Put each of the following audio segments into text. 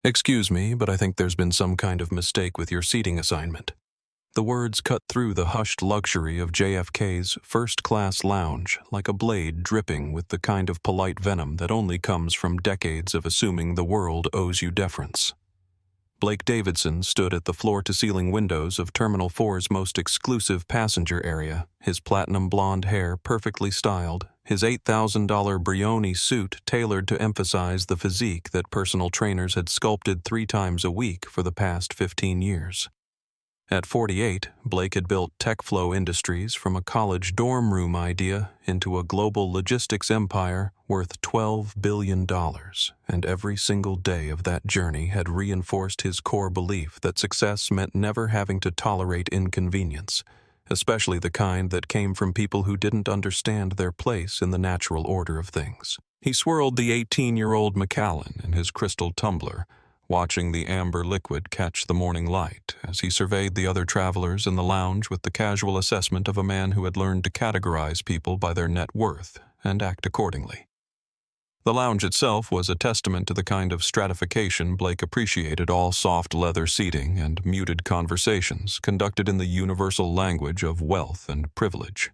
"Excuse me, but I think there's been some kind of mistake with your seating assignment." The words cut through the hushed luxury of JFK's first-class lounge like a blade dripping with the kind of polite venom that only comes from decades of assuming the world owes you deference. Blake Davidson stood at the floor-to-ceiling windows of Terminal 4's most exclusive passenger area, his platinum blonde hair perfectly styled, his $8,000 Brioni suit tailored to emphasize the physique that personal trainers had sculpted 3 times a week for the past 15 years. At 48, Blake had built TechFlow Industries from a college dorm room idea into a global logistics empire worth $12 billion, and every single day of that journey had reinforced his core belief that success meant never having to tolerate inconvenience, especially the kind that came from people who didn't understand their place in the natural order of things. He swirled the 18-year-old Macallan in his crystal tumbler, watching the amber liquid catch the morning light as he surveyed the other travelers in the lounge with the casual assessment of a man who had learned to categorize people by their net worth and act accordingly. The lounge itself was a testament to the kind of stratification Blake appreciated, all soft leather seating and muted conversations conducted in the universal language of wealth and privilege.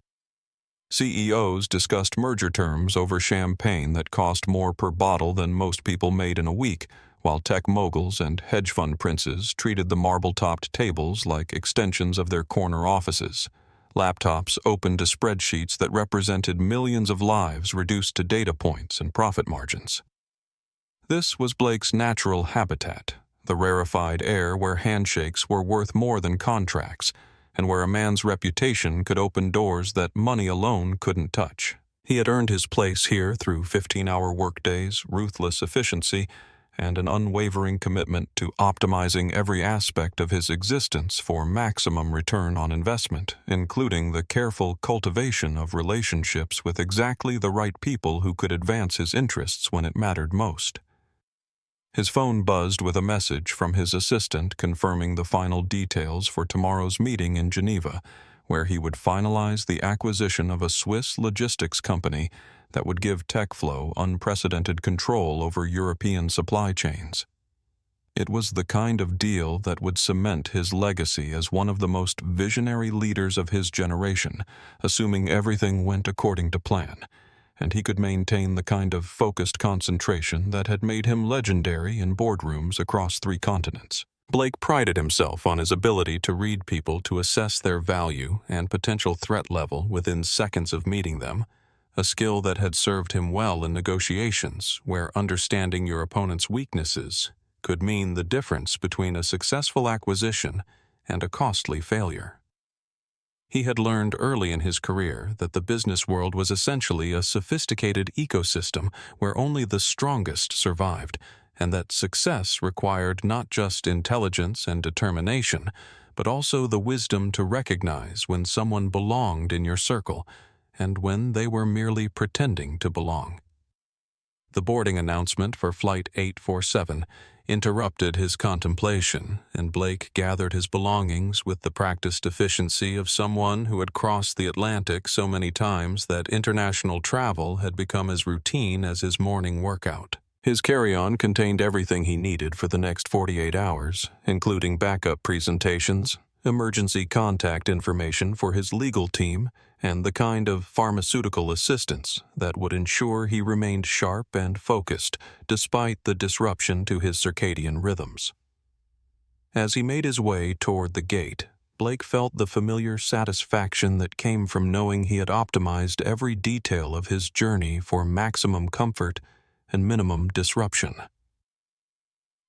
CEOs discussed merger terms over champagne that cost more per bottle than most people made in a week, while tech moguls and hedge fund princes treated the marble-topped tables like extensions of their corner offices, laptops open to spreadsheets that represented millions of lives reduced to data points and profit margins. This was Blake's natural habitat, the rarefied air where handshakes were worth more than contracts, and where a man's reputation could open doors that money alone couldn't touch. He had earned his place here through 15-hour workdays, ruthless efficiency, and an unwavering commitment to optimizing every aspect of his existence for maximum return on investment, including the careful cultivation of relationships with exactly the right people who could advance his interests when it mattered most. His phone buzzed with a message from his assistant confirming the final details for tomorrow's meeting in Geneva, where he would finalize the acquisition of a Swiss logistics company that would give TechFlow unprecedented control over European supply chains. It was the kind of deal that would cement his legacy as one of the most visionary leaders of his generation, assuming everything went according to plan, and he could maintain the kind of focused concentration that had made him legendary in boardrooms across 3 continents. Blake prided himself on his ability to read people to assess their value and potential threat level within seconds of meeting them, a skill that had served him well in negotiations where understanding your opponent's weaknesses could mean the difference between a successful acquisition and a costly failure. He had learned early in his career that the business world was essentially a sophisticated ecosystem where only the strongest survived, and that success required not just intelligence and determination, but also the wisdom to recognize when someone belonged in your circle and when they were merely pretending to belong. The boarding announcement for Flight 847 interrupted his contemplation, and Blake gathered his belongings with the practiced efficiency of someone who had crossed the Atlantic so many times that international travel had become as routine as his morning workout. His carry-on contained everything he needed for the next 48 hours, including backup presentations, emergency contact information for his legal team, and the kind of pharmaceutical assistance that would ensure he remained sharp and focused despite the disruption to his circadian rhythms. As he made his way toward the gate, Blake felt the familiar satisfaction that came from knowing he had optimized every detail of his journey for maximum comfort and minimum disruption.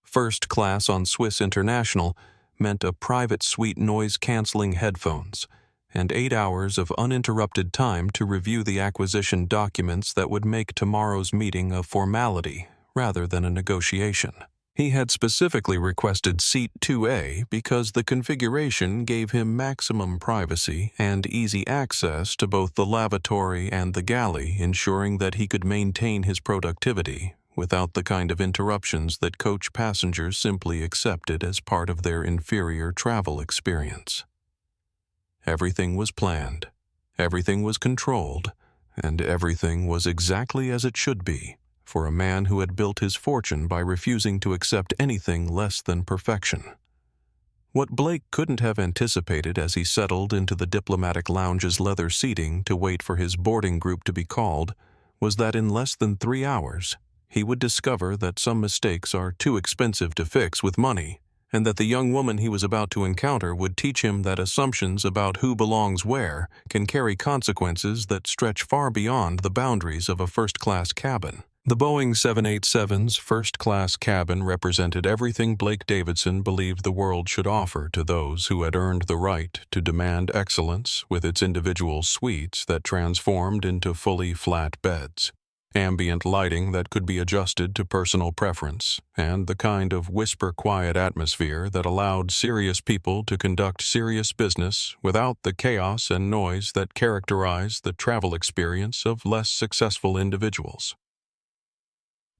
First class on Swiss International meant a private suite noise-canceling headphones and 8 hours of uninterrupted time to review the acquisition documents that would make tomorrow's meeting a formality rather than a negotiation. He had specifically requested Seat 2A because the configuration gave him maximum privacy and easy access to both the lavatory and the galley, ensuring that he could maintain his productivity without the kind of interruptions that coach passengers simply accepted as part of their inferior travel experience. Everything was planned, everything was controlled, and everything was exactly as it should be for a man who had built his fortune by refusing to accept anything less than perfection. What Blake couldn't have anticipated as he settled into the diplomatic lounge's leather seating to wait for his boarding group to be called was that in less than 3 hours, he would discover that some mistakes are too expensive to fix with money, and that the young woman he was about to encounter would teach him that assumptions about who belongs where can carry consequences that stretch far beyond the boundaries of a first-class cabin. The Boeing 787's first-class cabin represented everything Blake Davidson believed the world should offer to those who had earned the right to demand excellence, with its individual suites that transformed into fully flat beds, ambient lighting that could be adjusted to personal preference, and the kind of whisper-quiet atmosphere that allowed serious people to conduct serious business without the chaos and noise that characterize the travel experience of less successful individuals.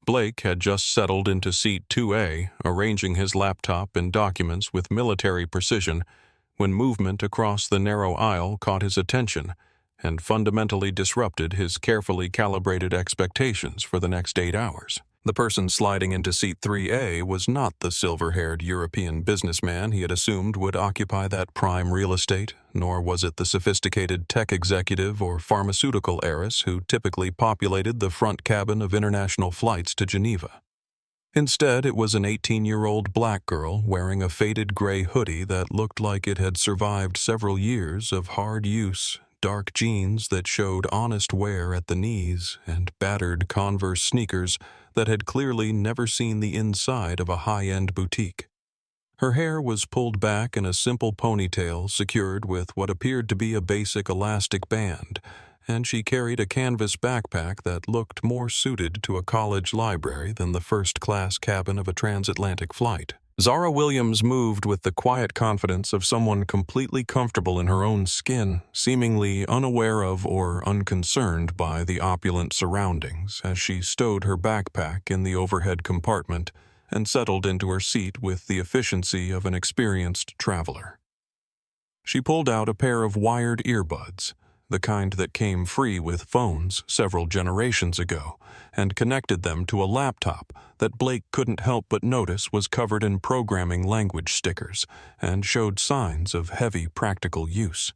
Blake had just settled into seat 2A, arranging his laptop and documents with military precision, when movement across the narrow aisle caught his attention and fundamentally disrupted his carefully calibrated expectations for the next 8 hours. The person sliding into seat 3A was not the silver-haired European businessman he had assumed would occupy that prime real estate, nor was it the sophisticated tech executive or pharmaceutical heiress who typically populated the front cabin of international flights to Geneva. Instead, it was an 18-year-old black girl wearing a faded gray hoodie that looked like it had survived several years of hard use, dark jeans that showed honest wear at the knees, and battered Converse sneakers that had clearly never seen the inside of a high-end boutique. Her hair was pulled back in a simple ponytail secured with what appeared to be a basic elastic band, and she carried a canvas backpack that looked more suited to a college library than the first-class cabin of a transatlantic flight. Zara Williams moved with the quiet confidence of someone completely comfortable in her own skin, seemingly unaware of or unconcerned by the opulent surroundings as she stowed her backpack in the overhead compartment and settled into her seat with the efficiency of an experienced traveler. She pulled out a pair of wired earbuds, the kind that came free with phones several generations ago, and connected them to a laptop that Blake couldn't help but notice was covered in programming language stickers and showed signs of heavy practical use.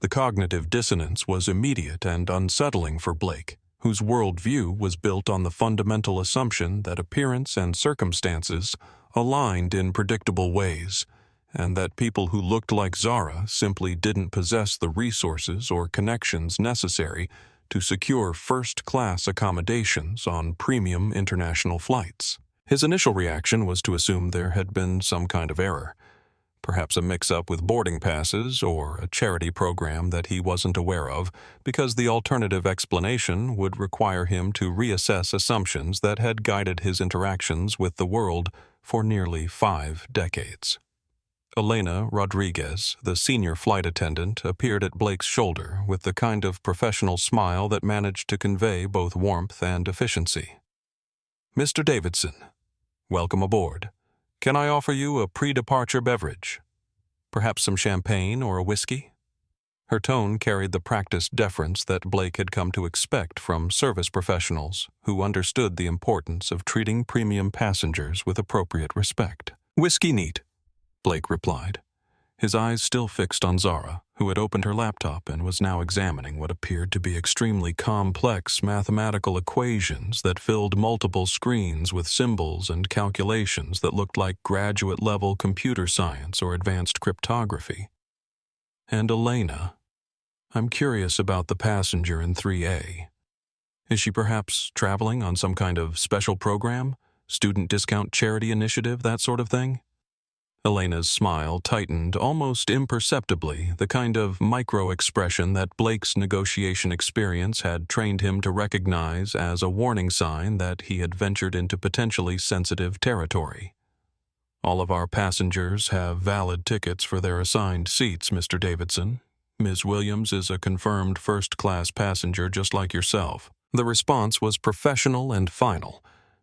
The cognitive dissonance was immediate and unsettling for Blake, whose worldview was built on the fundamental assumption that appearance and circumstances aligned in predictable ways, and that people who looked like Zara simply didn't possess the resources or connections necessary to secure first-class accommodations on premium international flights. His initial reaction was to assume there had been some kind of error, perhaps a mix-up with boarding passes or a charity program that he wasn't aware of, because the alternative explanation would require him to reassess assumptions that had guided his interactions with the world for nearly 5 decades. Elena Rodriguez, the senior flight attendant, appeared at Blake's shoulder with the kind of professional smile that managed to convey both warmth and efficiency. "Mr. Davidson, welcome aboard. Can I offer you a pre-departure beverage? Perhaps some champagne or a whiskey?" Her tone carried the practiced deference that Blake had come to expect from service professionals who understood the importance of treating premium passengers with appropriate respect. "Whiskey neat," Blake replied, his eyes still fixed on Zara, who had opened her laptop and was now examining what appeared to be extremely complex mathematical equations that filled multiple screens with symbols and calculations that looked like graduate-level computer science or advanced cryptography. "And Elena, I'm curious about the passenger in 3A. Is she perhaps traveling on some kind of special program, student discount charity initiative, that sort of thing?" Elena's smile tightened almost imperceptibly, the kind of micro-expression that Blake's negotiation experience had trained him to recognize as a warning sign that he had ventured into potentially sensitive territory. "All of our passengers have valid tickets for their assigned seats, Mr. Davidson. Ms. Williams is a confirmed first-class passenger just like yourself." The response was professional and final,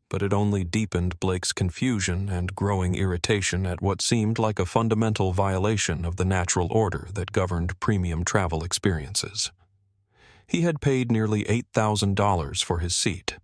but it only deepened Blake's confusion and growing irritation at what seemed like a fundamental violation of the natural order that governed premium travel experiences. He had paid nearly $8,000 for his seat,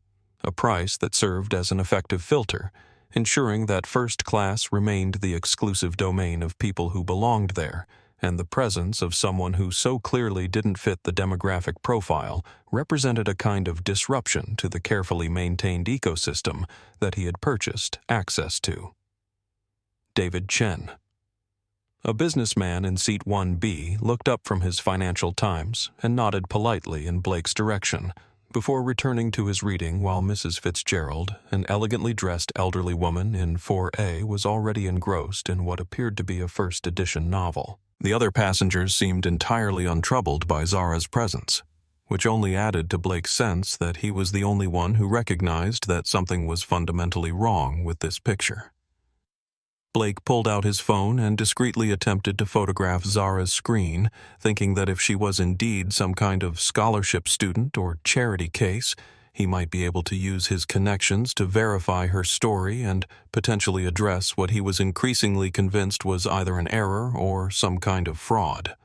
a price that served as an effective filter, ensuring that first class remained the exclusive domain of people who belonged there, and the presence of someone who so clearly didn't fit the demographic profile represented a kind of disruption to the carefully maintained ecosystem that he had purchased access to. David Chen. A businessman in seat 1B looked up from his Financial Times and nodded politely in Blake's direction before returning to his reading while Mrs. Fitzgerald, an elegantly dressed elderly woman in 4A, was already engrossed in what appeared to be a first edition novel. The other passengers seemed entirely untroubled by Zara's presence, which only added to Blake's sense that he was the only one who recognized that something was fundamentally wrong with this picture. Blake pulled out his phone and discreetly attempted to photograph Zara's screen, thinking that if she was indeed some kind of scholarship student or charity case, he might be able to use his connections to verify her story and potentially address what he was increasingly convinced was either an error or some kind of fraud.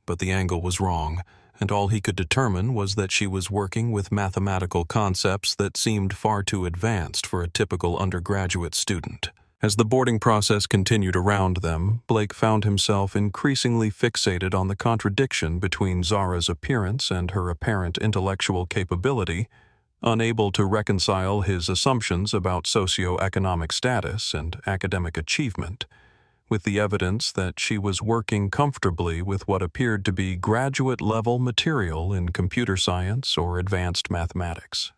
But the angle was wrong, and all he could determine was that she was working with mathematical concepts that seemed far too advanced for a typical undergraduate student. As the boarding process continued around them, Blake found himself increasingly fixated on the contradiction between Zara's appearance and her apparent intellectual capability, unable to reconcile his assumptions about socioeconomic status and academic achievement, with the evidence that she was working comfortably with what appeared to be graduate-level material in computer science or advanced mathematics.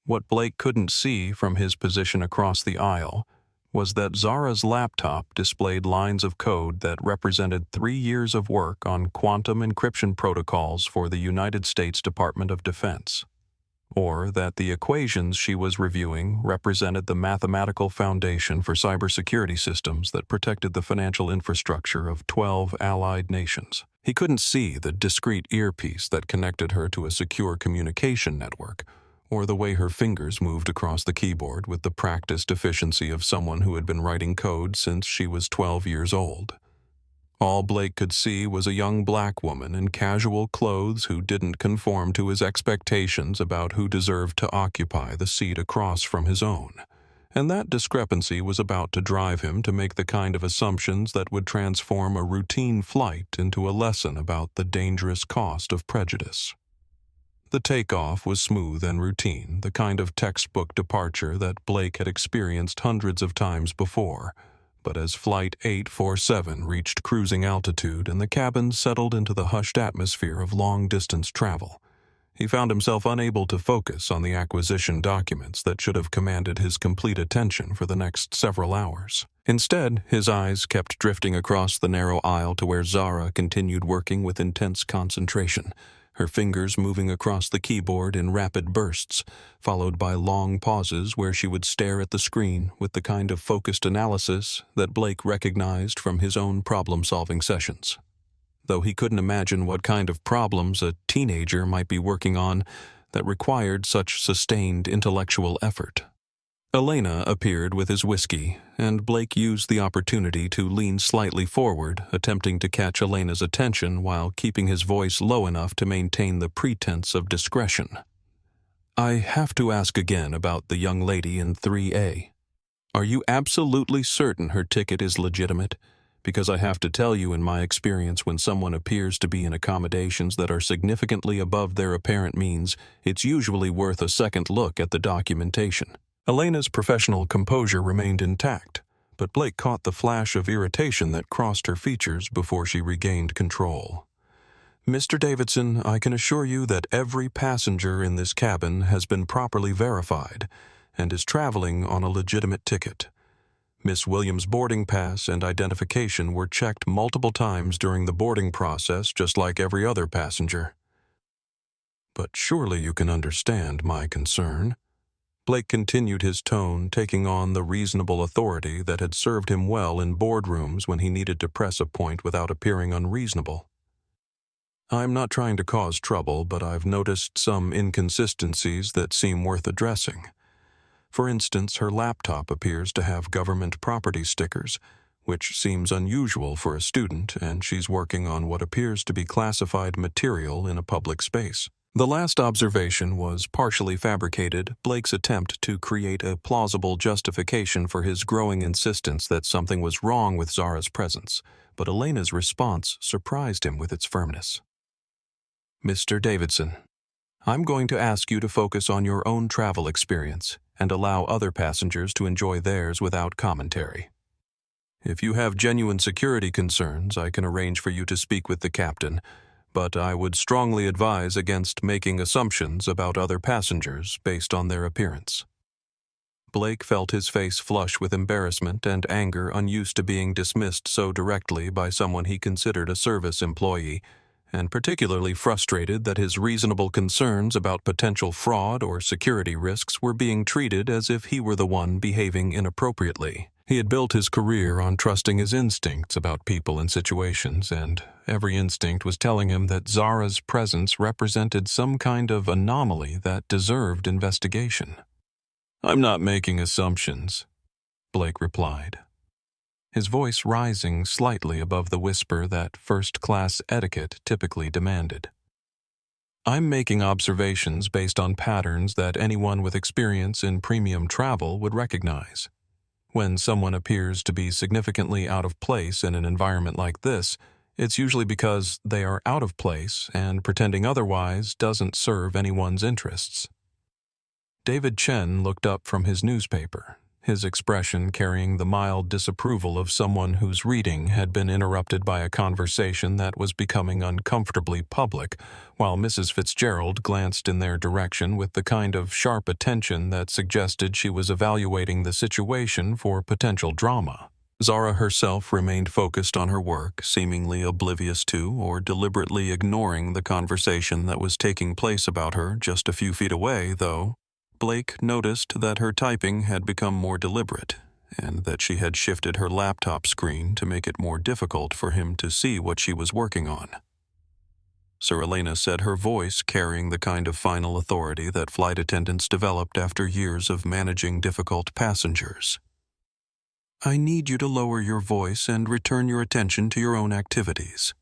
What Blake couldn't see from his position across the aisle was that Zara's laptop displayed lines of code that represented 3 years of work on quantum encryption protocols for the United States Department of Defense, or that the equations she was reviewing represented the mathematical foundation for cybersecurity systems that protected the financial infrastructure of 12 allied nations. He couldn't see the discrete earpiece that connected her to a secure communication network, or the way her fingers moved across the keyboard with the practiced efficiency of someone who had been writing code since she was 12 years old. All Blake could see was a young black woman in casual clothes who didn't conform to his expectations about who deserved to occupy the seat across from his own, and that discrepancy was about to drive him to make the kind of assumptions that would transform a routine flight into a lesson about the dangerous cost of prejudice. The takeoff was smooth and routine, the kind of textbook departure that Blake had experienced hundreds of times before. But as Flight 847 reached cruising altitude and the cabin settled into the hushed atmosphere of long-distance travel, he found himself unable to focus on the acquisition documents that should have commanded his complete attention for the next several hours. Instead, his eyes kept drifting across the narrow aisle to where Zara continued working with intense concentration, her fingers moving across the keyboard in rapid bursts, followed by long pauses where she would stare at the screen with the kind of focused analysis that Blake recognized from his own problem-solving sessions. Though he couldn't imagine what kind of problems a teenager might be working on that required such sustained intellectual effort. Elena appeared with his whiskey, and Blake used the opportunity to lean slightly forward, attempting to catch Elena's attention while keeping his voice low enough to maintain the pretense of discretion. "I have to ask again about the young lady in 3A. Are you absolutely certain her ticket is legitimate? Because I have to tell you, in my experience, when someone appears to be in accommodations that are significantly above their apparent means, it's usually worth a second look at the documentation." Elena's professional composure remained intact, but Blake caught the flash of irritation that crossed her features before she regained control. "Mr. Davidson, I can assure you that every passenger in this cabin has been properly verified and is traveling on a legitimate ticket. Miss Williams' boarding pass and identification were checked multiple times during the boarding process, just like every other passenger. But surely you can understand my concern." Blake continued his tone, taking on the reasonable authority that had served him well in boardrooms when he needed to press a point without appearing unreasonable. "I'm not trying to cause trouble, but I've noticed some inconsistencies that seem worth addressing. For instance, her laptop appears to have government property stickers, which seems unusual for a student, and she's working on what appears to be classified material in a public space. The last observation was partially fabricated, Blake's attempt to create a plausible justification for his growing insistence that something was wrong with Zara's presence, but Elena's response surprised him with its firmness. "Mr. Davidson, I'm going to ask you to focus on your own travel experience and allow other passengers to enjoy theirs without commentary. If you have genuine security concerns, I can arrange for you to speak with the captain, but I would strongly advise against making assumptions about other passengers based on their appearance." Blake felt his face flush with embarrassment and anger, unused to being dismissed so directly by someone he considered a service employee, and particularly frustrated that his reasonable concerns about potential fraud or security risks were being treated as if he were the one behaving inappropriately. He had built his career on trusting his instincts about people and situations, and every instinct was telling him that Zara's presence represented some kind of anomaly that deserved investigation. "I'm not making assumptions," Blake replied, his voice rising slightly above the whisper that first-class etiquette typically demanded. "I'm making observations based on patterns that anyone with experience in premium travel would recognize. When someone appears to be significantly out of place in an environment like this, it's usually because they are out of place, and pretending otherwise doesn't serve anyone's interests." David Chen looked up from his newspaper, his expression carrying the mild disapproval of someone whose reading had been interrupted by a conversation that was becoming uncomfortably public, while Mrs. Fitzgerald glanced in their direction with the kind of sharp attention that suggested she was evaluating the situation for potential drama. Zara herself remained focused on her work, seemingly oblivious to or deliberately ignoring the conversation that was taking place about her just a few feet away, though Blake noticed that her typing had become more deliberate, and that she had shifted her laptop screen to make it more difficult for him to see what she was working on. Sir Elena said, her voice carrying the kind of final authority that flight attendants developed after years of managing difficult passengers. "I need you to lower your voice and return your attention to your own activities.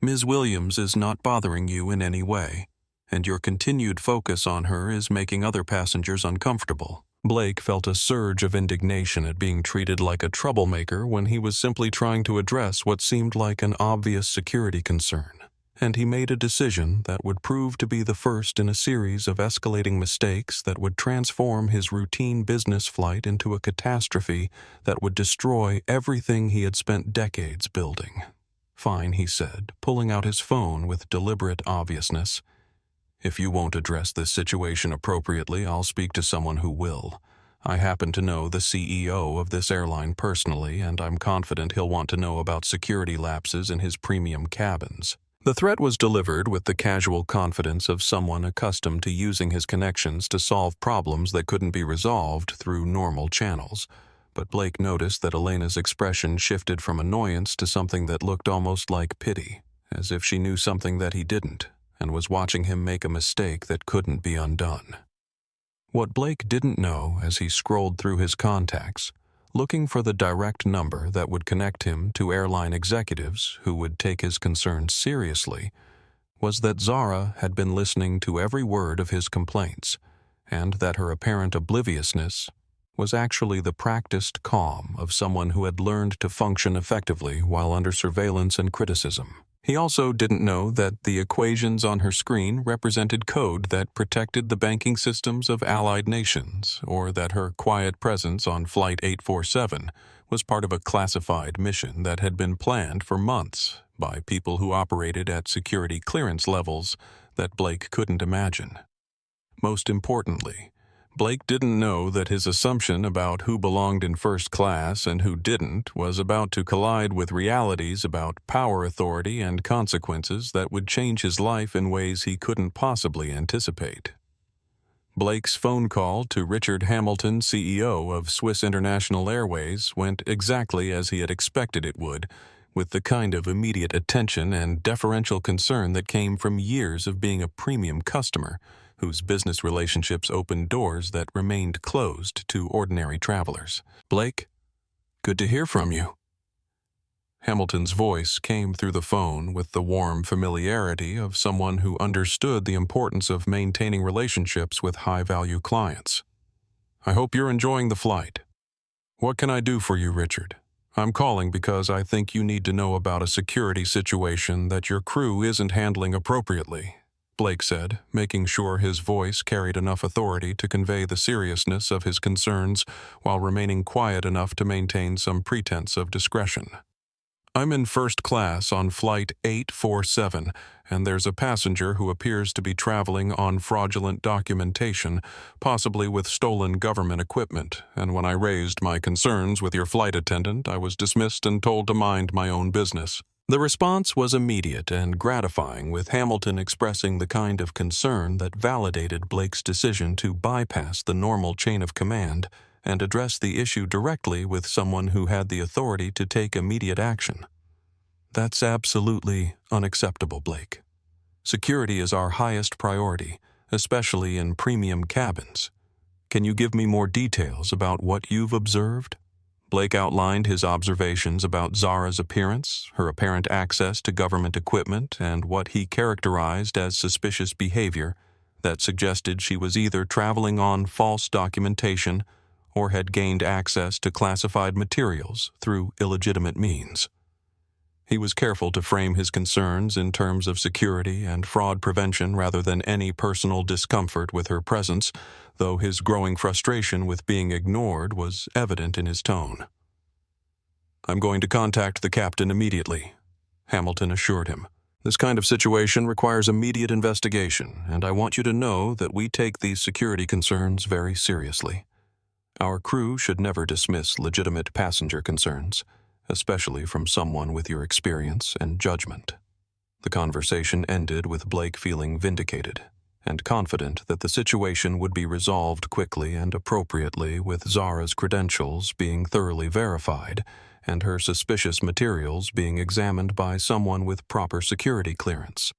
Ms. Williams is not bothering you in any way, and your continued focus on her is making other passengers uncomfortable." Blake felt a surge of indignation at being treated like a troublemaker when he was simply trying to address what seemed like an obvious security concern, and he made a decision that would prove to be the first in a series of escalating mistakes that would transform his routine business flight into a catastrophe that would destroy everything he had spent decades building. "Fine," he said, pulling out his phone with deliberate obviousness. "If you won't address this situation appropriately, I'll speak to someone who will. I happen to know the CEO of this airline personally, and I'm confident he'll want to know about security lapses in his premium cabins." The threat was delivered with the casual confidence of someone accustomed to using his connections to solve problems that couldn't be resolved through normal channels. But Blake noticed that Elena's expression shifted from annoyance to something that looked almost like pity, as if she knew something that he didn't, and was watching him make a mistake that couldn't be undone. What Blake didn't know as he scrolled through his contacts, looking for the direct number that would connect him to airline executives who would take his concerns seriously, was that Zara had been listening to every word of his complaints, and that her apparent obliviousness was actually the practiced calm of someone who had learned to function effectively while under surveillance and criticism. He also didn't know that the equations on her screen represented code that protected the banking systems of allied nations, or that her quiet presence on Flight 847 was part of a classified mission that had been planned for months by people who operated at security clearance levels that Blake couldn't imagine. Most importantly, Blake didn't know that his assumption about who belonged in first class and who didn't was about to collide with realities about power authority and consequences that would change his life in ways he couldn't possibly anticipate. Blake's phone call to Richard Hamilton, CEO of Swiss International Airways, went exactly as he had expected it would, with the kind of immediate attention and deferential concern that came from years of being a premium customer, whose business relationships opened doors that remained closed to ordinary travelers. "Blake, good to hear from you." Hamilton's voice came through the phone with the warm familiarity of someone who understood the importance of maintaining relationships with high-value clients. "I hope you're enjoying the flight. What can I do for you, Richard? I'm calling because I think you need to know about a security situation that your crew isn't handling appropriately," Blake said, making sure his voice carried enough authority to convey the seriousness of his concerns while remaining quiet enough to maintain some pretense of discretion. "I'm in first class on flight 847, and there's a passenger who appears to be traveling on fraudulent documentation, possibly with stolen government equipment, and when I raised my concerns with your flight attendant, I was dismissed and told to mind my own business." The response was immediate and gratifying, with Hamilton expressing the kind of concern that validated Blake's decision to bypass the normal chain of command and address the issue directly with someone who had the authority to take immediate action. "That's absolutely unacceptable, Blake. Security is our highest priority, especially in premium cabins. Can you give me more details about what you've observed?" Blake outlined his observations about Zara's appearance, her apparent access to government equipment, and what he characterized as suspicious behavior that suggested she was either traveling on false documentation or had gained access to classified materials through illegitimate means. He was careful to frame his concerns in terms of security and fraud prevention rather than any personal discomfort with her presence, though his growing frustration with being ignored was evident in his tone. "I'm going to contact the captain immediately," Hamilton assured him. "This kind of situation requires immediate investigation, and I want you to know that we take these security concerns very seriously. Our crew should never dismiss legitimate passenger concerns, especially from someone with your experience and judgment." The conversation ended with Blake feeling vindicated and confident that the situation would be resolved quickly and appropriately, with Zara's credentials being thoroughly verified and her suspicious materials being examined by someone with proper security clearance.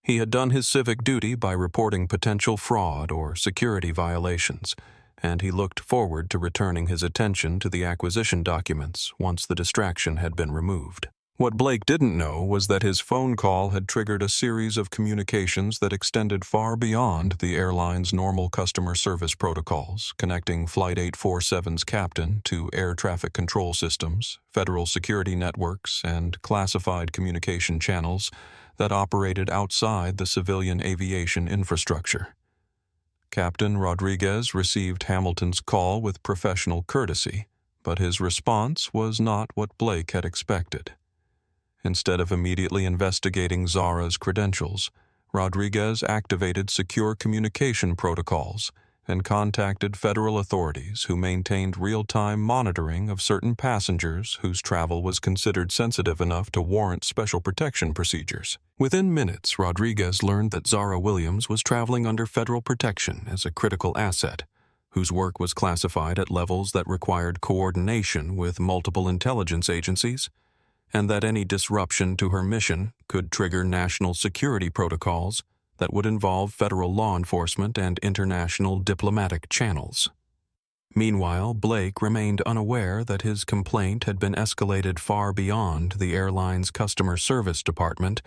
He had done his civic duty by reporting potential fraud or security violations, and he looked forward to returning his attention to the acquisition documents once the distraction had been removed. What Blake didn't know was that his phone call had triggered a series of communications that extended far beyond the airline's normal customer service protocols, connecting Flight 847's captain to air traffic control systems, federal security networks, and classified communication channels that operated outside the civilian aviation infrastructure. Captain Rodriguez received Hamilton's call with professional courtesy, but his response was not what Blake had expected. Instead of immediately investigating Zara's credentials, Rodriguez activated secure communication protocols and contacted federal authorities who maintained real-time monitoring of certain passengers whose travel was considered sensitive enough to warrant special protection procedures. Within minutes, Rodriguez learned that Zara Williams was traveling under federal protection as a critical asset, whose work was classified at levels that required coordination with multiple intelligence agencies, and that any disruption to her mission could trigger national security protocols that would involve federal law enforcement and international diplomatic channels. Meanwhile, Blake remained unaware that his complaint had been escalated far beyond the airline's customer service department,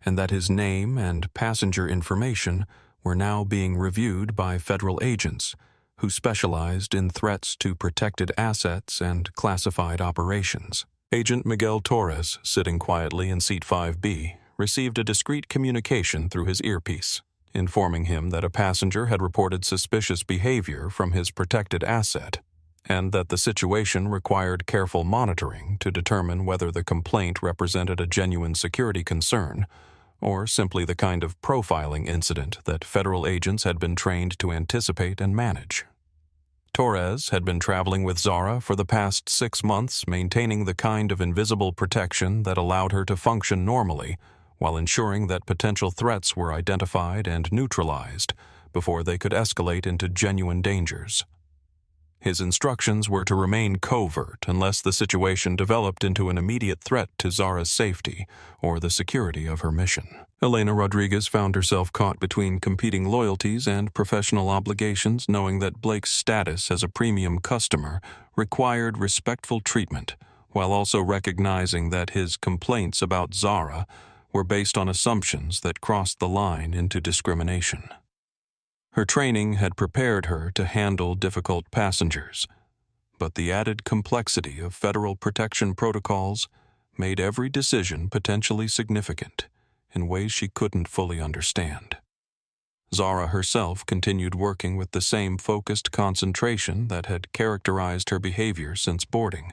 and that his name and passenger information were now being reviewed by federal agents who specialized in threats to protected assets and classified operations. Agent Miguel Torres, sitting quietly in seat 5B, received a discreet communication through his earpiece, informing him that a passenger had reported suspicious behavior from his protected asset, and that the situation required careful monitoring to determine whether the complaint represented a genuine security concern or simply the kind of profiling incident that federal agents had been trained to anticipate and manage. Torres had been traveling with Zara for the past 6 months, maintaining the kind of invisible protection that allowed her to function normally, while ensuring that potential threats were identified and neutralized before they could escalate into genuine dangers. His instructions were to remain covert unless the situation developed into an immediate threat to Zara's safety or the security of her mission. Elena Rodriguez found herself caught between competing loyalties and professional obligations, knowing that Blake's status as a premium customer required respectful treatment, while also recognizing that his complaints about Zara were based on assumptions that crossed the line into discrimination. Her training had prepared her to handle difficult passengers, but the added complexity of federal protection protocols made every decision potentially significant in ways she couldn't fully understand. Zara herself continued working with the same focused concentration that had characterized her behavior since boarding,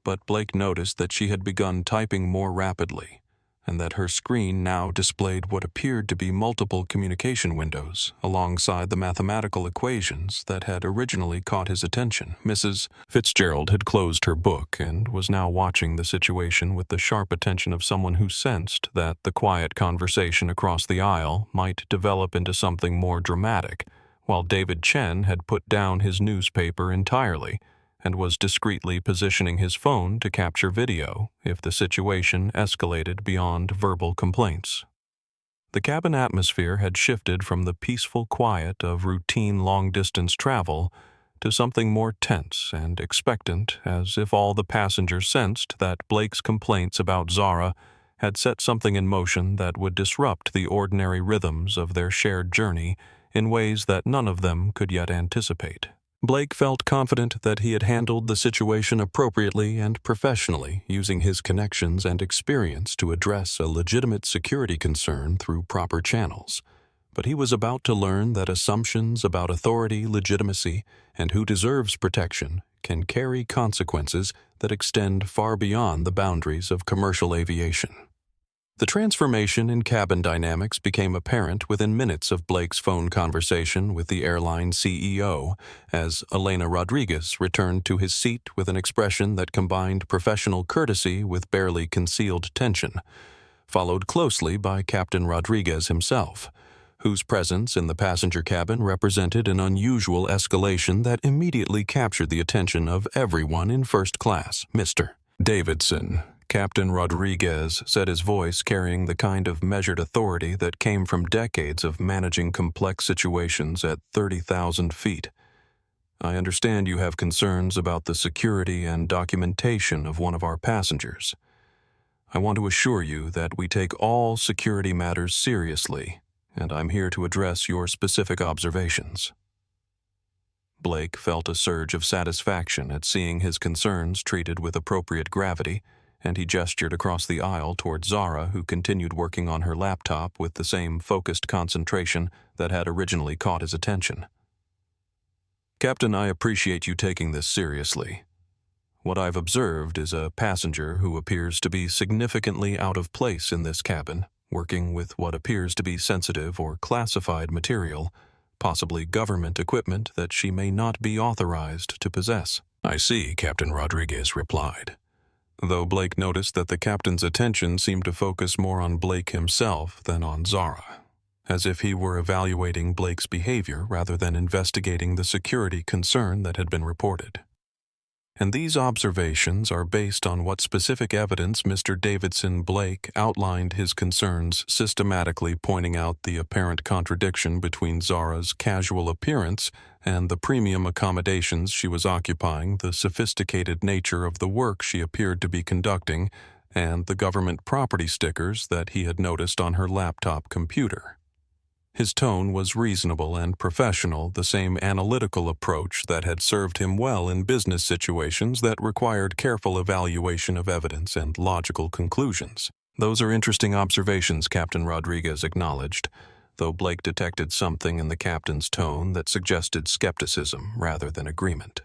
but Blake noticed that she had begun typing more rapidly, and that her screen now displayed what appeared to be multiple communication windows alongside the mathematical equations that had originally caught his attention. Mrs. Fitzgerald had closed her book and was now watching the situation with the sharp attention of someone who sensed that the quiet conversation across the aisle might develop into something more dramatic, while David Chen had put down his newspaper entirely and was discreetly positioning his phone to capture video if the situation escalated beyond verbal complaints. The cabin atmosphere had shifted from the peaceful quiet of routine long-distance travel to something more tense and expectant, as if all the passengers sensed that Blake's complaints about Zara had set something in motion that would disrupt the ordinary rhythms of their shared journey in ways that none of them could yet anticipate. Blake felt confident that he had handled the situation appropriately and professionally, using his connections and experience to address a legitimate security concern through proper channels. But he was about to learn that assumptions about authority, legitimacy, and who deserves protection can carry consequences that extend far beyond the boundaries of commercial aviation. The transformation in cabin dynamics became apparent within minutes of Blake's phone conversation with the airline CEO, as Elena Rodriguez returned to his seat with an expression that combined professional courtesy with barely concealed tension, followed closely by Captain Rodriguez himself, whose presence in the passenger cabin represented an unusual escalation that immediately captured the attention of everyone in first class. "Mr. Davidson," Captain Rodriguez said, his voice carrying the kind of measured authority that came from decades of managing complex situations at 30,000 feet. "I understand you have concerns about the security and documentation of one of our passengers. I want to assure you that we take all security matters seriously, and I'm here to address your specific observations." Blake felt a surge of satisfaction at seeing his concerns treated with appropriate gravity, and he gestured across the aisle toward Zara, who continued working on her laptop with the same focused concentration that had originally caught his attention. "Captain, I appreciate you taking this seriously. What I've observed is a passenger who appears to be significantly out of place in this cabin, working with what appears to be sensitive or classified material, possibly government equipment that she may not be authorized to possess." "I see," Captain Rodriguez replied, though Blake noticed that the captain's attention seemed to focus more on Blake himself than on Zara, as if he were evaluating Blake's behavior rather than investigating the security concern that had been reported. "And these observations are based on what specific evidence Mr. Davidson Blake outlined his concerns, systematically pointing out the apparent contradiction between Zara's casual appearance and the premium accommodations she was occupying, the sophisticated nature of the work she appeared to be conducting, and the government property stickers that he had noticed on her laptop computer." His tone was reasonable and professional, the same analytical approach that had served him well in business situations that required careful evaluation of evidence and logical conclusions. "Those are interesting observations," Captain Rodriguez acknowledged, though Blake detected something in the captain's tone that suggested skepticism rather than agreement.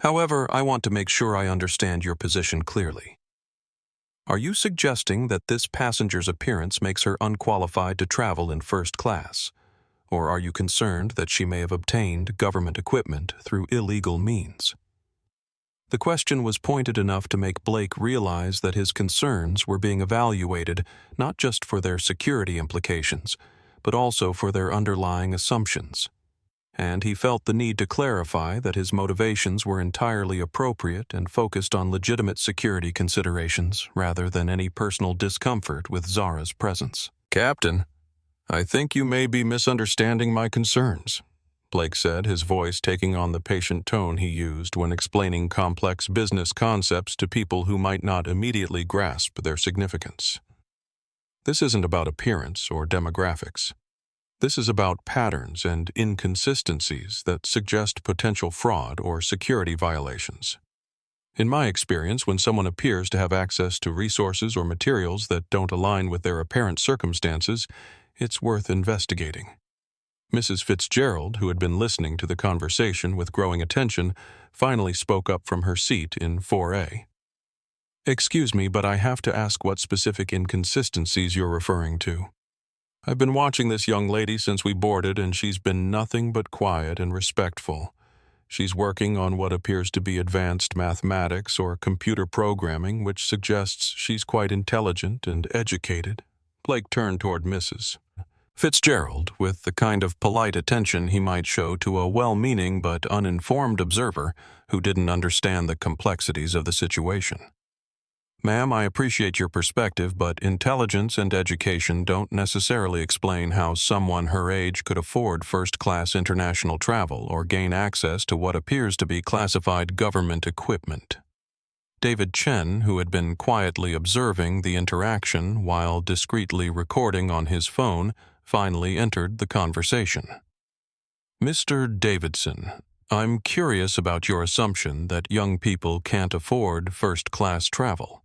"However, I want to make sure I understand your position clearly. Are you suggesting that this passenger's appearance makes her unqualified to travel in first class, or are you concerned that she may have obtained government equipment through illegal means?" The question was pointed enough to make Blake realize that his concerns were being evaluated not just for their security implications, but also for their underlying assumptions. And he felt the need to clarify that his motivations were entirely appropriate and focused on legitimate security considerations rather than any personal discomfort with Zara's presence. "Captain, I think you may be misunderstanding my concerns. Blake said, his voice taking on the patient tone he used when explaining complex business concepts to people who might not immediately grasp their significance. This isn't about appearance or demographics. This is about patterns and inconsistencies that suggest potential fraud or security violations. In my experience, when someone appears to have access to resources or materials that don't align with their apparent circumstances, it's worth investigating. Mrs. Fitzgerald, who had been listening to the conversation with growing attention, finally spoke up from her seat in 4A. "Excuse me, but I have to ask what specific inconsistencies you're referring to. I've been watching this young lady since we boarded, and she's been nothing but quiet and respectful. She's working on what appears to be advanced mathematics or computer programming, which suggests she's quite intelligent and educated." Blake turned toward Mrs. Fitzgerald with the kind of polite attention he might show to a well-meaning but uninformed observer who didn't understand the complexities of the situation. "Ma'am, I appreciate your perspective, but intelligence and education don't necessarily explain how someone her age could afford first-class international travel or gain access to what appears to be classified government equipment." David Chen, who had been quietly observing the interaction while discreetly recording on his phone, finally entered the conversation. "Mr. Davidson, I'm curious about your assumption that young people can't afford first-class travel.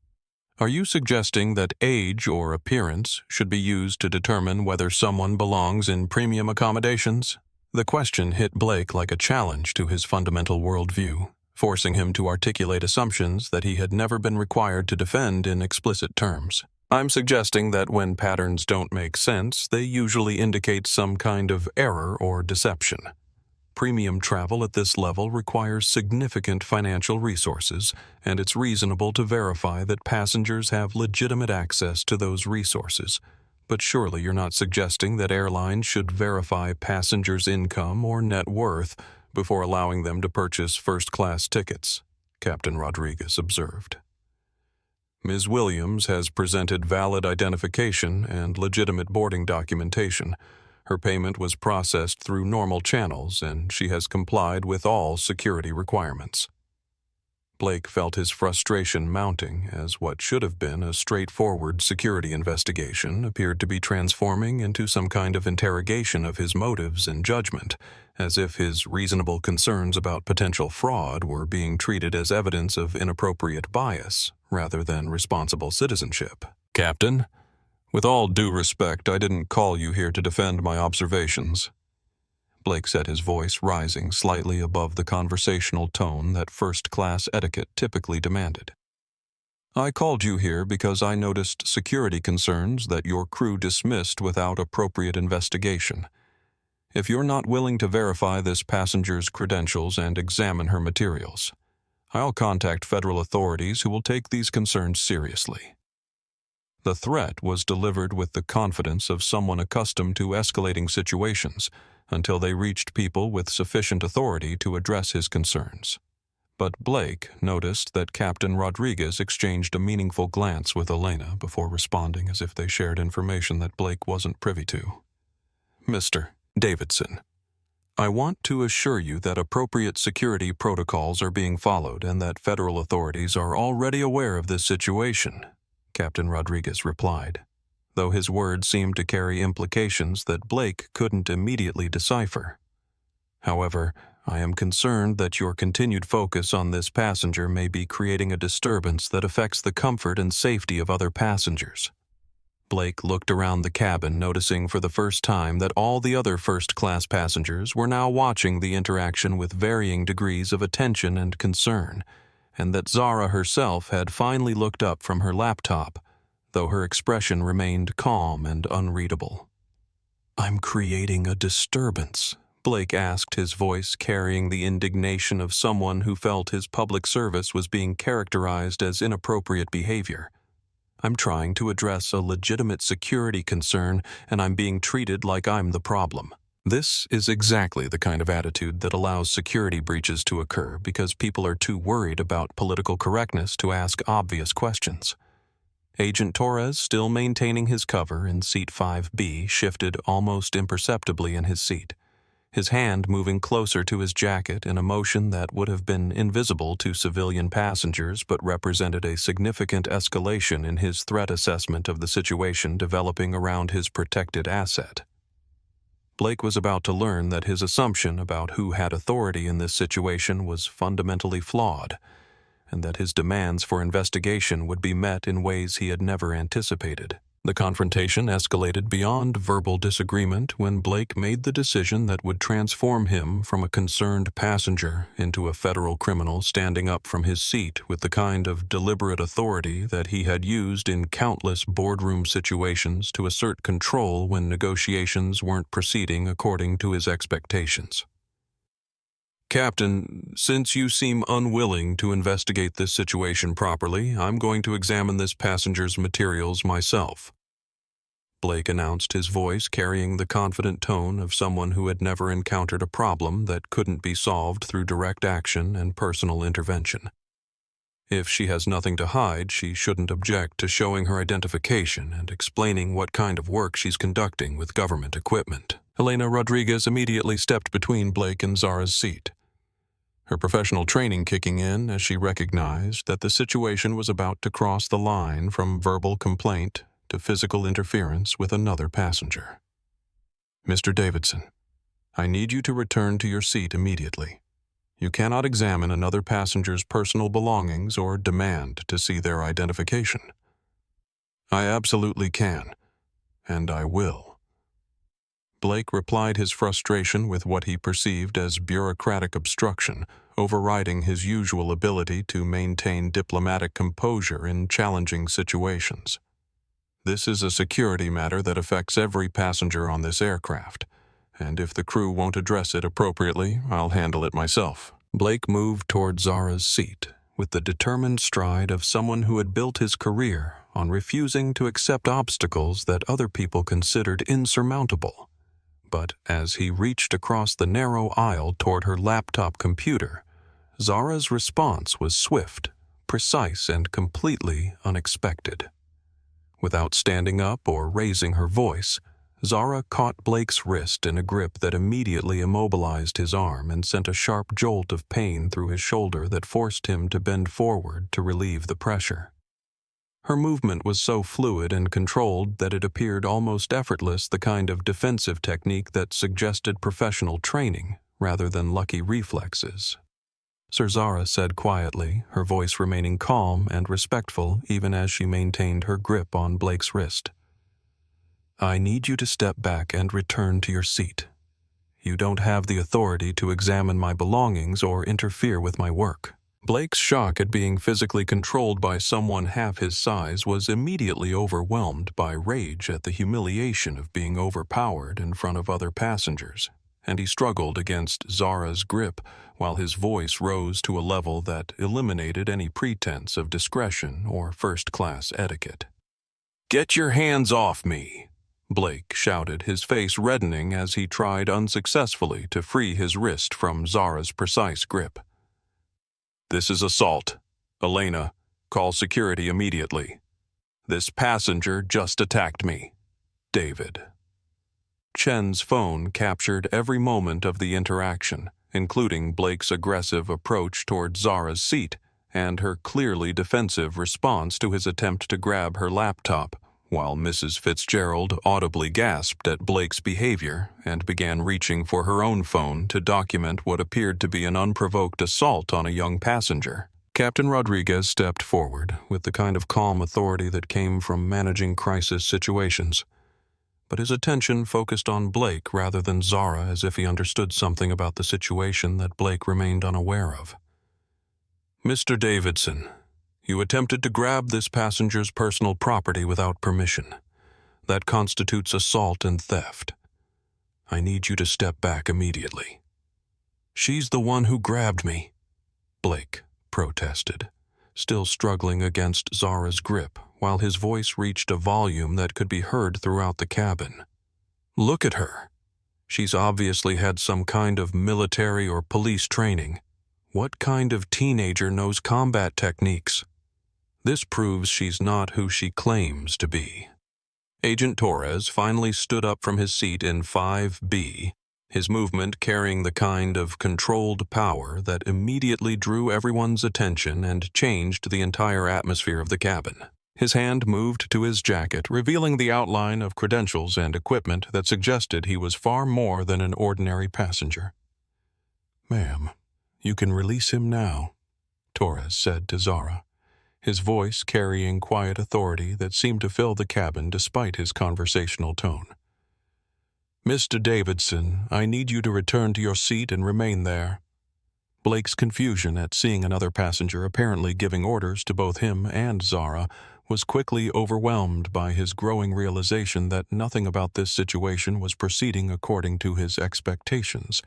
Are you suggesting that age or appearance should be used to determine whether someone belongs in premium accommodations?" The question hit Blake like a challenge to his fundamental worldview, forcing him to articulate assumptions that he had never been required to defend in explicit terms. "I'm suggesting that when patterns don't make sense, they usually indicate some kind of error or deception. Premium travel at this level requires significant financial resources, and it's reasonable to verify that passengers have legitimate access to those resources. But surely you're not suggesting that airlines should verify passengers' income or net worth before allowing them to purchase first-class tickets," Captain Rodriguez observed. "Ms. Williams has presented valid identification and legitimate boarding documentation. Her payment was processed through normal channels, and she has complied with all security requirements." Blake felt his frustration mounting as what should have been a straightforward security investigation appeared to be transforming into some kind of interrogation of his motives and judgment, as if his reasonable concerns about potential fraud were being treated as evidence of inappropriate bias rather than responsible citizenship. "Captain, with all due respect, I didn't call you here to defend my observations." Blake said, his voice rising slightly above the conversational tone that first-class etiquette typically demanded. "I called you here because I noticed security concerns that your crew dismissed without appropriate investigation. If you're not willing to verify this passenger's credentials and examine her materials, I'll contact federal authorities who will take these concerns seriously." The threat was delivered with the confidence of someone accustomed to escalating situations until they reached people with sufficient authority to address his concerns. But Blake noticed that Captain Rodriguez exchanged a meaningful glance with Elena before responding as if they shared information that Blake wasn't privy to. "Mr. Davidson, I want to assure you that appropriate security protocols are being followed and that federal authorities are already aware of this situation," Captain Rodriguez replied, though his words seemed to carry implications that Blake couldn't immediately decipher. "However, I am concerned that your continued focus on this passenger may be creating a disturbance that affects the comfort and safety of other passengers." Blake looked around the cabin, noticing for the first time that all the other first-class passengers were now watching the interaction with varying degrees of attention and concern, and that Zara herself had finally looked up from her laptop, though her expression remained calm and unreadable. "I'm creating a disturbance," Blake asked, his voice carrying the indignation of someone who felt his public service was being characterized as inappropriate behavior. "I'm trying to address a legitimate security concern, and I'm being treated like I'm the problem." This is exactly the kind of attitude that allows security breaches to occur because people are too worried about political correctness to ask obvious questions. Agent Torres, still maintaining his cover in seat 5B, shifted almost imperceptibly in his seat. his hand moving closer to his jacket in a motion that would have been invisible to civilian passengers but represented a significant escalation in his threat assessment of the situation developing around his protected asset. Blake was about to learn that his assumption about who had authority in this situation was fundamentally flawed, and that his demands for investigation would be met in ways he had never anticipated. The confrontation escalated beyond verbal disagreement when Blake made the decision that would transform him from a concerned passenger into a federal criminal standing up from his seat with the kind of deliberate authority that he had used in countless boardroom situations to assert control when negotiations weren't proceeding according to his expectations. "Captain, since you seem unwilling to investigate this situation properly, I'm going to examine this passenger's materials myself," Blake announced, his voice carrying the confident tone of someone who had never encountered a problem that couldn't be solved through direct action and personal intervention. If she has nothing to hide, she shouldn't object to showing her identification and explaining what kind of work she's conducting with government equipment. Elena Rodriguez immediately stepped between Blake and Zara's seat, her professional training kicking in as she recognized that the situation was about to cross the line from verbal complaint to physical interference with another passenger. "Mr. Davidson, I need you to return to your seat immediately. You cannot examine another passenger's personal belongings or demand to see their identification." "I absolutely can, and I will." Blake replied his frustration with what he perceived as bureaucratic obstruction, overriding his usual ability to maintain diplomatic composure in challenging situations. "This is a security matter that affects every passenger on this aircraft, and if the crew won't address it appropriately, I'll handle it myself." Blake moved toward Zara's seat with the determined stride of someone who had built his career on refusing to accept obstacles that other people considered insurmountable. But as he reached across the narrow aisle toward her laptop computer, Zara's response was swift, precise, and completely unexpected. Without standing up or raising her voice, Zara caught Blake's wrist in a grip that immediately immobilized his arm and sent a sharp jolt of pain through his shoulder that forced him to bend forward to relieve the pressure. Her movement was so fluid and controlled that it appeared almost effortless, the kind of defensive technique that suggested professional training rather than lucky reflexes. Sir Zara said quietly, her voice remaining calm and respectful even as she maintained her grip on Blake's wrist. "I need you to step back and return to your seat. You don't have the authority to examine my belongings or interfere with my work." Blake's shock at being physically controlled by someone half his size was immediately overwhelmed by rage at the humiliation of being overpowered in front of other passengers, and he struggled against Zara's grip while his voice rose to a level that eliminated any pretense of discretion or first-class etiquette. "Get your hands off me!" Blake shouted, his face reddening as he tried unsuccessfully to free his wrist from Zara's precise grip. "This is assault. Elena, call security immediately. This passenger just attacked me. David." Chen's phone captured every moment of the interaction, including Blake's aggressive approach toward Zara's seat and her clearly defensive response to his attempt to grab her laptop, while Mrs. Fitzgerald audibly gasped at Blake's behavior and began reaching for her own phone to document what appeared to be an unprovoked assault on a young passenger. Captain Rodriguez stepped forward with the kind of calm authority that came from managing crisis situations, but his attention focused on Blake rather than Zara, as if he understood something about the situation that Blake remained unaware of. "Mr. Davidson, you attempted to grab this passenger's personal property without permission. That constitutes assault and theft. I need you to step back immediately." "She's the one who grabbed me," Blake protested, still struggling against Zara's grip, while his voice reached a volume that could be heard throughout the cabin. "Look at her. She's obviously had some kind of military or police training. What kind of teenager knows combat techniques? This proves she's not who she claims to be." Agent Torres finally stood up from his seat in 5B, his movement carrying the kind of controlled power that immediately drew everyone's attention and changed the entire atmosphere of the cabin. His hand moved to his jacket, revealing the outline of credentials and equipment that suggested he was far more than an ordinary passenger. "Ma'am, you can release him now," Torres said to Zara, his voice carrying quiet authority that seemed to fill the cabin despite his conversational tone. "Mr. Davidson, I need you to return to your seat and remain there." Blake's confusion at seeing another passenger apparently giving orders to both him and Zara was quickly overwhelmed by his growing realization that nothing about this situation was proceeding according to his expectations,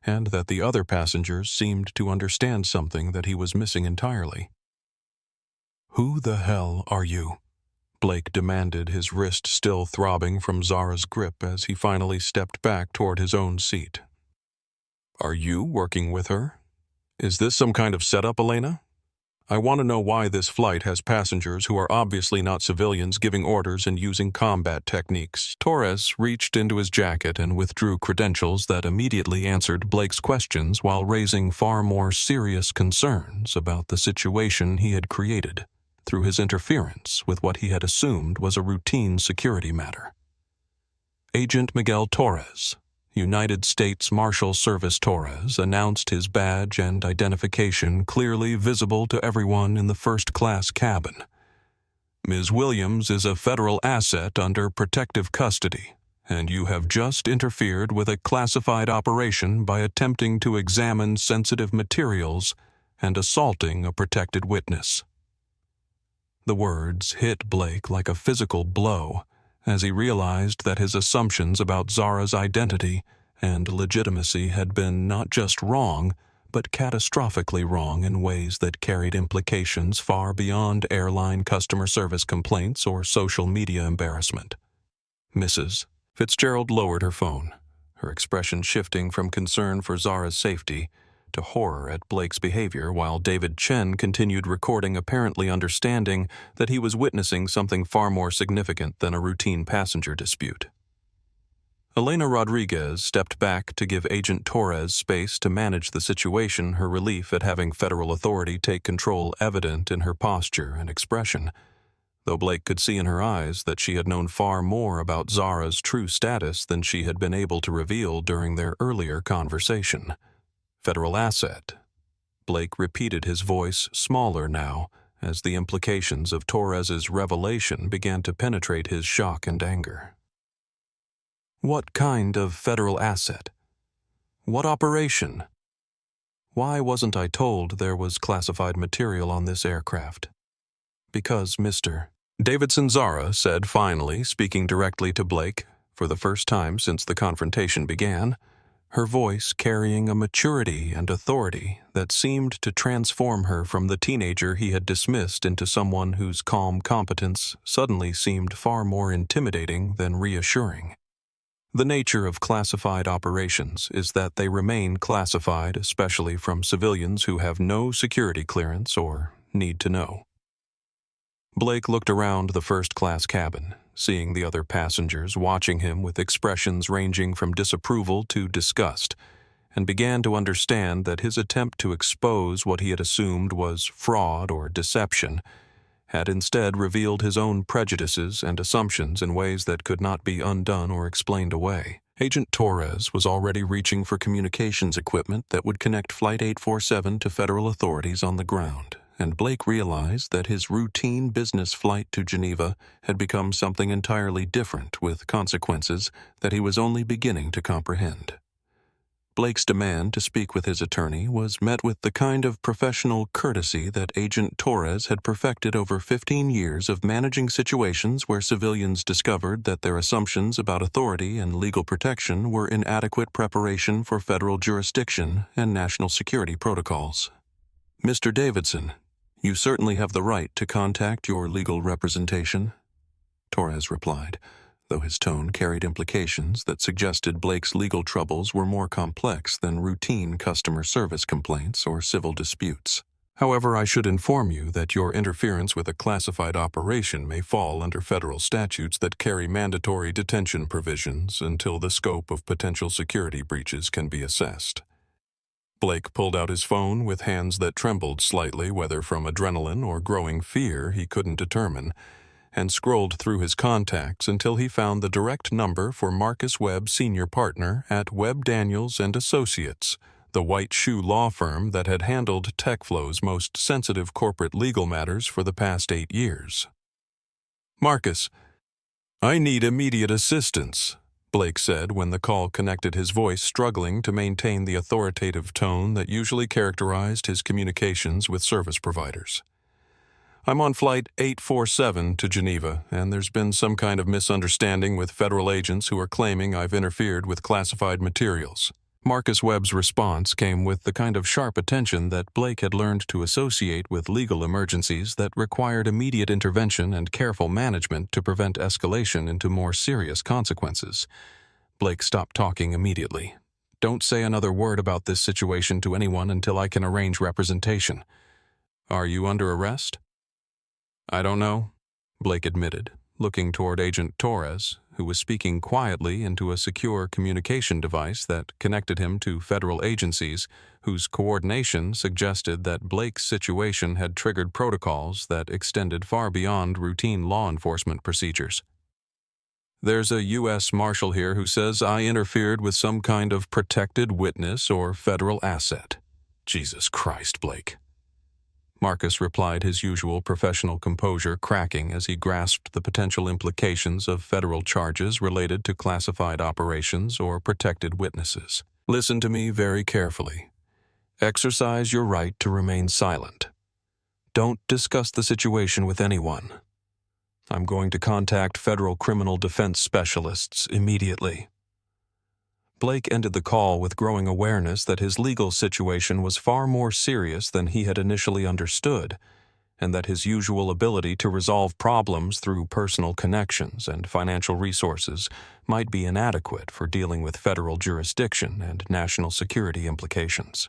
and that the other passengers seemed to understand something that he was missing entirely. "Who the hell are you?" Blake demanded, his wrist still throbbing from Zara's grip as he finally stepped back toward his own seat. "Are you working with her? Is this some kind of setup, Elena? I want to know why this flight has passengers who are obviously not civilians giving orders and using combat techniques." Torres reached into his jacket and withdrew credentials that immediately answered Blake's questions while raising far more serious concerns about the situation he had created through his interference with what he had assumed was a routine security matter. Agent Miguel Torres, United States Marshal Service Torres, announced his badge and identification clearly visible to everyone in the first-class cabin. "Ms. Williams is a federal asset under protective custody, and you have just interfered with a classified operation by attempting to examine sensitive materials and assaulting a protected witness." The words hit Blake like a physical blow, as he realized that his assumptions about Zara's identity and legitimacy had been not just wrong, but catastrophically wrong in ways that carried implications far beyond airline customer service complaints or social media embarrassment. "Mrs. Fitzgerald lowered her phone, her expression shifting from concern for Zara's safety to horror at Blake's behavior, while David Chen continued recording, apparently understanding that he was witnessing something far more significant than a routine passenger dispute. Elena Rodriguez stepped back to give Agent Torres space to manage the situation, her relief at having federal authority take control evident in her posture and expression, though Blake could see in her eyes that she had known far more about Zara's true status than she had been able to reveal during their earlier conversation. "Federal asset." Blake repeated, his voice smaller now, as the implications of Torres's revelation began to penetrate his shock and anger. "What kind of federal asset? What operation? Why wasn't I told there was classified material on this aircraft?" "Because, Mr. Davidson," Zara said finally, speaking directly to Blake for the first time since the confrontation began, her voice carrying a maturity and authority that seemed to transform her from the teenager he had dismissed into someone whose calm competence suddenly seemed far more intimidating than reassuring. "The nature of classified operations is that they remain classified, especially from civilians who have no security clearance or need to know." Blake looked around the first-class cabin, seeing the other passengers watching him with expressions ranging from disapproval to disgust, and began to understand that his attempt to expose what he had assumed was fraud or deception had instead revealed his own prejudices and assumptions in ways that could not be undone or explained away. Agent Torres was already reaching for communications equipment that would connect Flight 847 to federal authorities on the ground, and Blake realized that his routine business flight to Geneva had become something entirely different, with consequences that he was only beginning to comprehend. Blake's demand to speak with his attorney was met with the kind of professional courtesy that Agent Torres had perfected over 15 years of managing situations where civilians discovered that their assumptions about authority and legal protection were inadequate preparation for federal jurisdiction and national security protocols. "Mr. Davidson, you certainly have the right to contact your legal representation," Torres replied, though his tone carried implications that suggested Blake's legal troubles were more complex than routine customer service complaints or civil disputes. However, I should inform you that your interference with a classified operation may fall under federal statutes that carry mandatory detention provisions until the scope of potential security breaches can be assessed. Blake pulled out his phone with hands that trembled slightly, whether from adrenaline or growing fear he couldn't determine, and scrolled through his contacts until he found the direct number for Marcus Webb, senior partner at Webb Daniels and Associates, the white shoe law firm that had handled TechFlow's most sensitive corporate legal matters for the past 8 years. "Marcus, I need immediate assistance," Blake said when the call connected, his voice struggling to maintain the authoritative tone that usually characterized his communications with service providers. "I'm on flight 847 to Geneva, and there's been some kind of misunderstanding with federal agents who are claiming I've interfered with classified materials." Marcus Webb's response came with the kind of sharp attention that Blake had learned to associate with legal emergencies that required immediate intervention and careful management to prevent escalation into more serious consequences. Blake stopped talking immediately. "Don't say another word about this situation to anyone until I can arrange representation." "Are you under arrest?" "I don't know," Blake admitted, looking toward Agent Torres, who was speaking quietly into a secure communication device that connected him to federal agencies whose coordination suggested that Blake's situation had triggered protocols that extended far beyond routine law enforcement procedures. "There's a U.S. Marshal here who says I interfered with some kind of protected witness or federal asset." "Jesus Christ, Blake." Marcus replied, his usual professional composure cracking as he grasped the potential implications of federal charges related to classified operations or protected witnesses. "Listen to me very carefully. Exercise your right to remain silent. Don't discuss the situation with anyone. I'm going to contact federal criminal defense specialists immediately." Blake ended the call with growing awareness that his legal situation was far more serious than he had initially understood, and that his usual ability to resolve problems through personal connections and financial resources might be inadequate for dealing with federal jurisdiction and national security implications.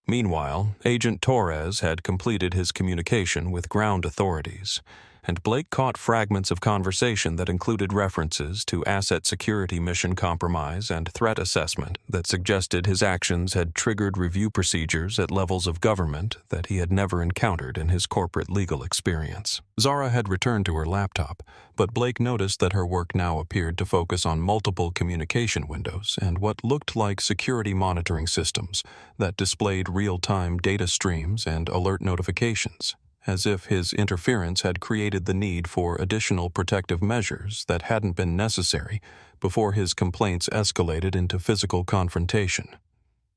Meanwhile, Agent Torres had completed his communication with ground authorities, and Blake caught fragments of conversation that included references to asset security mission compromise and threat assessment that suggested his actions had triggered review procedures at levels of government that he had never encountered in his corporate legal experience. Zara had returned to her laptop, but Blake noticed that her work now appeared to focus on multiple communication windows and what looked like security monitoring systems that displayed real-time data streams and alert notifications, as if his interference had created the need for additional protective measures that hadn't been necessary before his complaints escalated into physical confrontation.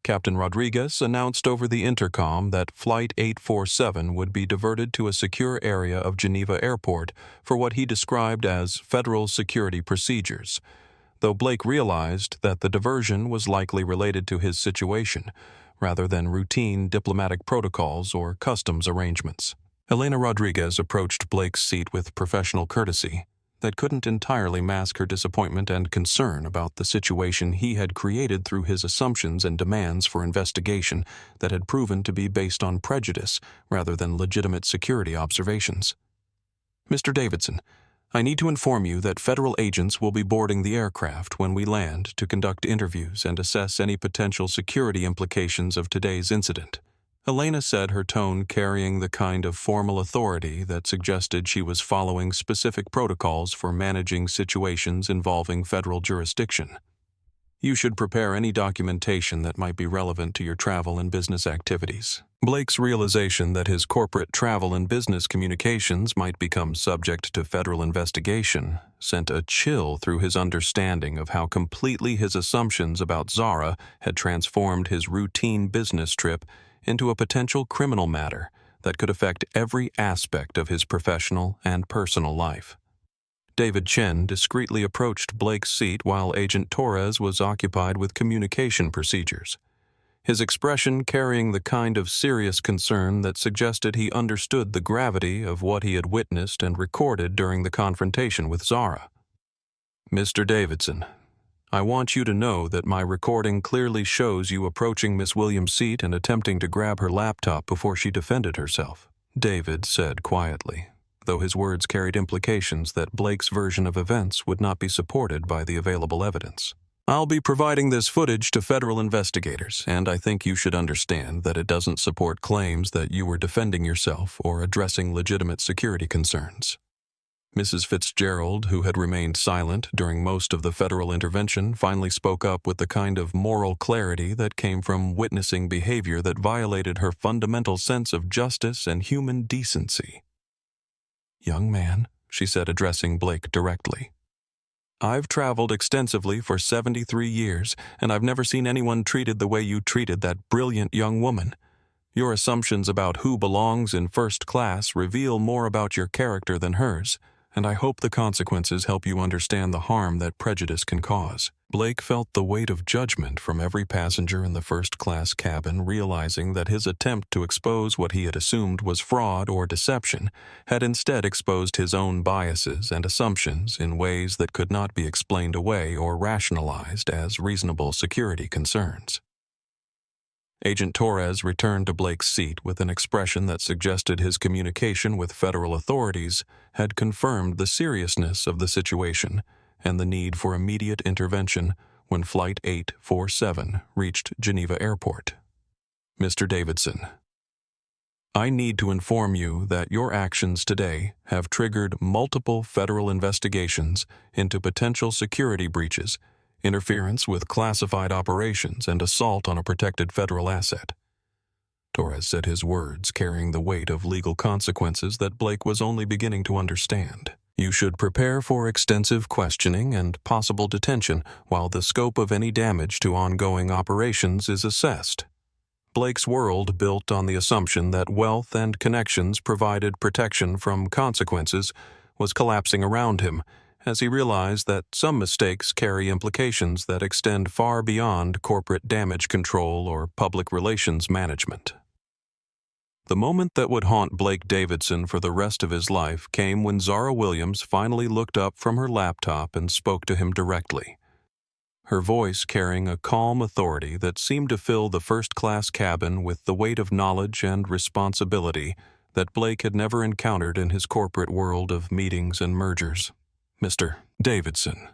Captain Rodriguez announced over the intercom that Flight 847 would be diverted to a secure area of Geneva Airport for what he described as federal security procedures, though Blake realized that the diversion was likely related to his situation rather than routine diplomatic protocols or customs arrangements. Elena Rodriguez approached Blake's seat with professional courtesy that couldn't entirely mask her disappointment and concern about the situation he had created through his assumptions and demands for investigation that had proven to be based on prejudice rather than legitimate security observations. "Mr. Davidson, I need to inform you that federal agents will be boarding the aircraft when we land to conduct interviews and assess any potential security implications of today's incident," Elena said, her tone carrying the kind of formal authority that suggested she was following specific protocols for managing situations involving federal jurisdiction. "You should prepare any documentation that might be relevant to your travel and business activities." Blake's realization that his corporate travel and business communications might become subject to federal investigation sent a chill through his understanding of how completely his assumptions about Zara had transformed his routine business trip into a potential criminal matter that could affect every aspect of his professional and personal life. David Chen discreetly approached Blake's seat while Agent Torres was occupied with communication procedures, his expression carrying the kind of serious concern that suggested he understood the gravity of what he had witnessed and recorded during the confrontation with Zara. "Mr. Davidson, I want you to know that my recording clearly shows you approaching Miss Williams' seat and attempting to grab her laptop before she defended herself," David said quietly, though his words carried implications that Blake's version of events would not be supported by the available evidence. "I'll be providing this footage to federal investigators, and I think you should understand that it doesn't support claims that you were defending yourself or addressing legitimate security concerns." Mrs. Fitzgerald, who had remained silent during most of the federal intervention, finally spoke up with the kind of moral clarity that came from witnessing behavior that violated her fundamental sense of justice and human decency. "Young man," she said, addressing Blake directly, "I've traveled extensively for 73 years, and I've never seen anyone treated the way you treated that brilliant young woman. Your assumptions about who belongs in first class reveal more about your character than hers, and I hope the consequences help you understand the harm that prejudice can cause." Blake felt the weight of judgment from every passenger in the first-class cabin, realizing that his attempt to expose what he had assumed was fraud or deception had instead exposed his own biases and assumptions in ways that could not be explained away or rationalized as reasonable security concerns. Agent Torres returned to Blake's seat with an expression that suggested his communication with federal authorities had confirmed the seriousness of the situation and the need for immediate intervention when Flight 847 reached Geneva Airport. "Mr. Davidson, I need to inform you that your actions today have triggered multiple federal investigations into potential security breaches, interference with classified operations, and assault on a protected federal asset." Torres said, his words carrying the weight of legal consequences that Blake was only beginning to understand. "You should prepare for extensive questioning and possible detention while the scope of any damage to ongoing operations is assessed." Blake's world, built on the assumption that wealth and connections provided protection from consequences, was collapsing around him, as he realized that some mistakes carry implications that extend far beyond corporate damage control or public relations management. The moment that would haunt Blake Davidson for the rest of his life came when Zara Williams finally looked up from her laptop and spoke to him directly, her voice carrying a calm authority that seemed to fill the first-class cabin with the weight of knowledge and responsibility that Blake had never encountered in his corporate world of meetings and mergers. "Mr. Davidson,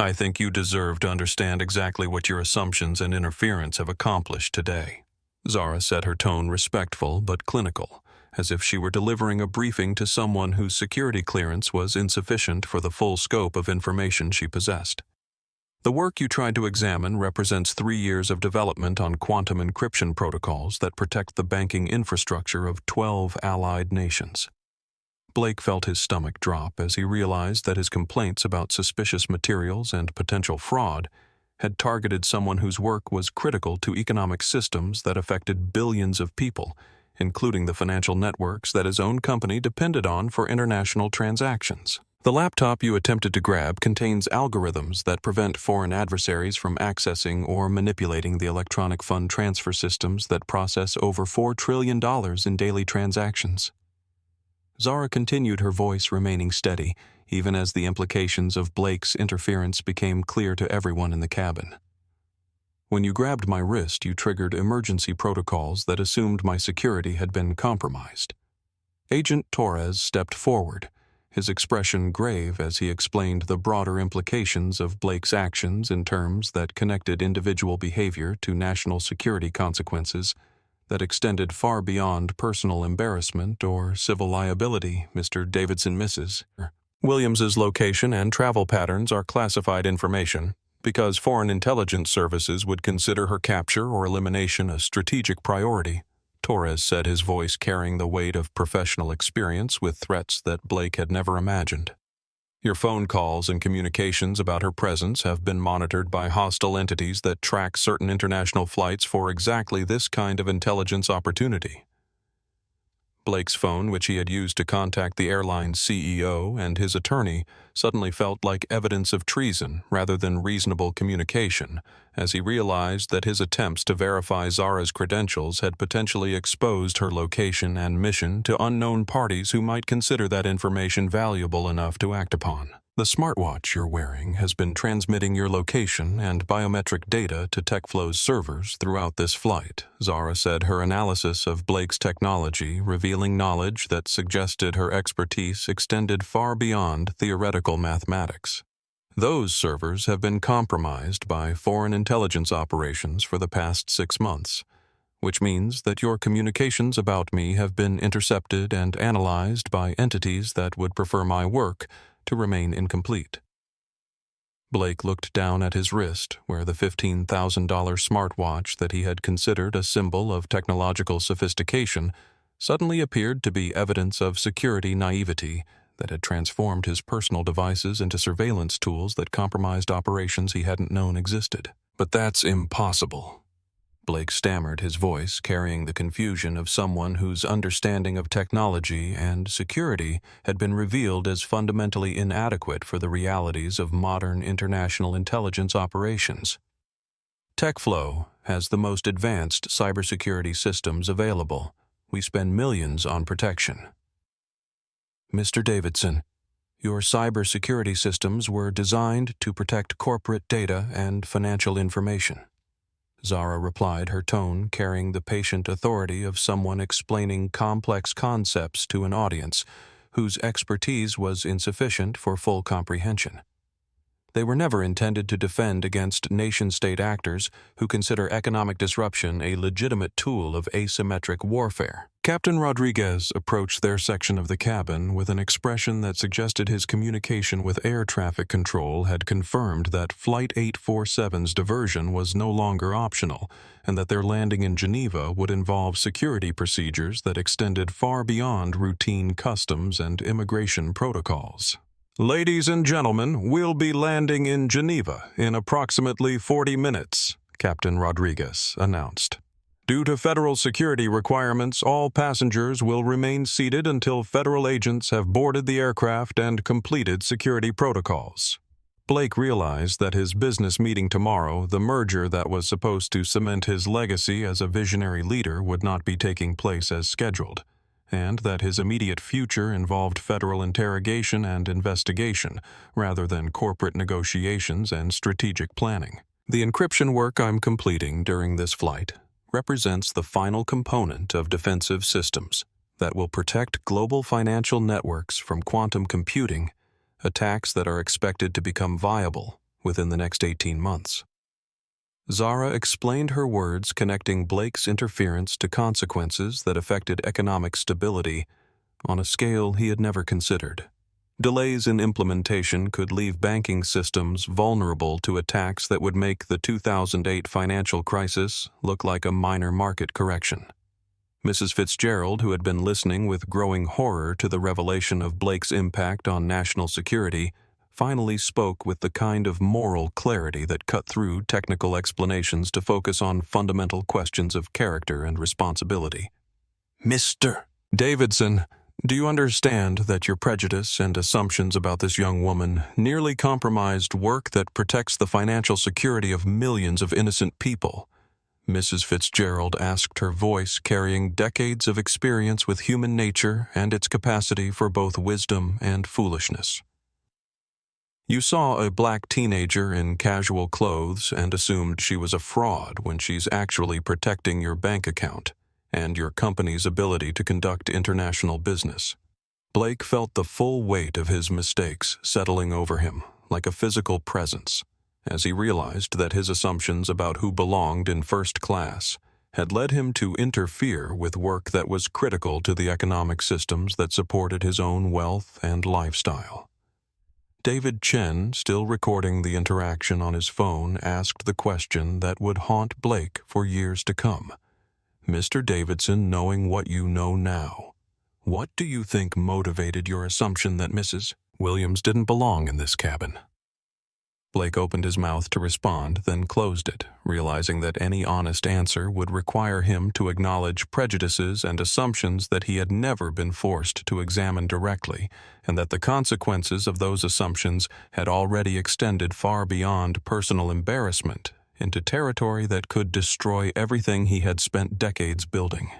I think you deserve to understand exactly what your assumptions and interference have accomplished today." Zara said, her tone respectful but clinical, as if she were delivering a briefing to someone whose security clearance was insufficient for the full scope of information she possessed. "The work you tried to examine represents 3 years of development on quantum encryption protocols that protect the banking infrastructure of 12 allied nations." Blake felt his stomach drop as he realized that his complaints about suspicious materials and potential fraud had targeted someone whose work was critical to economic systems that affected billions of people, including the financial networks that his own company depended on for international transactions. "The laptop you attempted to grab contains algorithms that prevent foreign adversaries from accessing or manipulating the electronic fund transfer systems that process over $4 trillion in daily transactions." Zara continued, her voice remaining steady, even as the implications of Blake's interference became clear to everyone in the cabin. "When you grabbed my wrist, you triggered emergency protocols that assumed my security had been compromised." Agent Torres stepped forward, his expression grave as he explained the broader implications of Blake's actions in terms that connected individual behavior to national security consequences that extended far beyond personal embarrassment or civil liability. "Mr. Davidson, Mrs. Williams's location and travel patterns are classified information because foreign intelligence services would consider her capture or elimination a strategic priority," Torres said, his voice carrying the weight of professional experience with threats that Blake had never imagined. "Your phone calls and communications about her presence have been monitored by hostile entities that track certain international flights for exactly this kind of intelligence opportunity." Blake's phone, which he had used to contact the airline's CEO and his attorney, suddenly felt like evidence of treason rather than reasonable communication, as he realized that his attempts to verify Zara's credentials had potentially exposed her location and mission to unknown parties who might consider that information valuable enough to act upon. The smartwatch you're wearing has been transmitting your location and biometric data to TechFlow's servers throughout this flight, Zara said, her analysis of Blake's technology revealing knowledge that suggested her expertise extended far beyond theoretical mathematics. Those servers have been compromised by foreign intelligence operations for the past 6 months, which means that your communications about me have been intercepted and analyzed by entities that would prefer my work to remain incomplete. Blake looked down at his wrist, where the $15,000 smartwatch that he had considered a symbol of technological sophistication suddenly appeared to be evidence of security naivety that had transformed his personal devices into surveillance tools that compromised operations he hadn't known existed. But that's impossible. Blake stammered, his voice carrying the confusion of someone whose understanding of technology and security had been revealed as fundamentally inadequate for the realities of modern international intelligence operations. TechFlow has the most advanced cybersecurity systems available. We spend millions on protection. Mr. Davidson, your cybersecurity systems were designed to protect corporate data and financial information, Zara replied, her tone carrying the patient authority of someone explaining complex concepts to an audience whose expertise was insufficient for full comprehension. They were never intended to defend against nation-state actors who consider economic disruption a legitimate tool of asymmetric warfare. Captain Rodriguez approached their section of the cabin with an expression that suggested his communication with air traffic control had confirmed that Flight 847's diversion was no longer optional, and that their landing in Geneva would involve security procedures that extended far beyond routine customs and immigration protocols. Ladies and gentlemen, we'll be landing in Geneva in approximately 40 minutes, Captain Rodriguez announced. Due to federal security requirements, all passengers will remain seated until federal agents have boarded the aircraft and completed security protocols. Blake realized that his business meeting tomorrow, the merger that was supposed to cement his legacy as a visionary leader, would not be taking place as scheduled, and that his immediate future involved federal interrogation and investigation rather than corporate negotiations and strategic planning. The encryption work I'm completing during this flight represents the final component of defensive systems that will protect global financial networks from quantum computing, attacks that are expected to become viable within the next 18 months. Zara explained her words, connecting Blake's interference to consequences that affected economic stability on a scale he had never considered. Delays in implementation could leave banking systems vulnerable to attacks that would make the 2008 financial crisis look like a minor market correction. Mrs. Fitzgerald, who had been listening with growing horror to the revelation of Blake's impact on national security, finally spoke with the kind of moral clarity that cut through technical explanations to focus on fundamental questions of character and responsibility. Mr. Davidson, do you understand that your prejudice and assumptions about this young woman nearly compromised work that protects the financial security of millions of innocent people? Mrs. Fitzgerald asked, her voice carrying decades of experience with human nature and its capacity for both wisdom and foolishness. You saw a black teenager in casual clothes and assumed she was a fraud when she's actually protecting your bank account and your company's ability to conduct international business. Blake felt the full weight of his mistakes settling over him like a physical presence as he realized that his assumptions about who belonged in first class had led him to interfere with work that was critical to the economic systems that supported his own wealth and lifestyle. David Chen, still recording the interaction on his phone, asked the question that would haunt Blake for years to come. Mr. Davidson, knowing what you know now, what do you think motivated your assumption that Mrs. Williams didn't belong in this cabin? Blake opened his mouth to respond, then closed it, realizing that any honest answer would require him to acknowledge prejudices and assumptions that he had never been forced to examine directly, and that the consequences of those assumptions had already extended far beyond personal embarrassment into territory that could destroy everything he had spent decades building.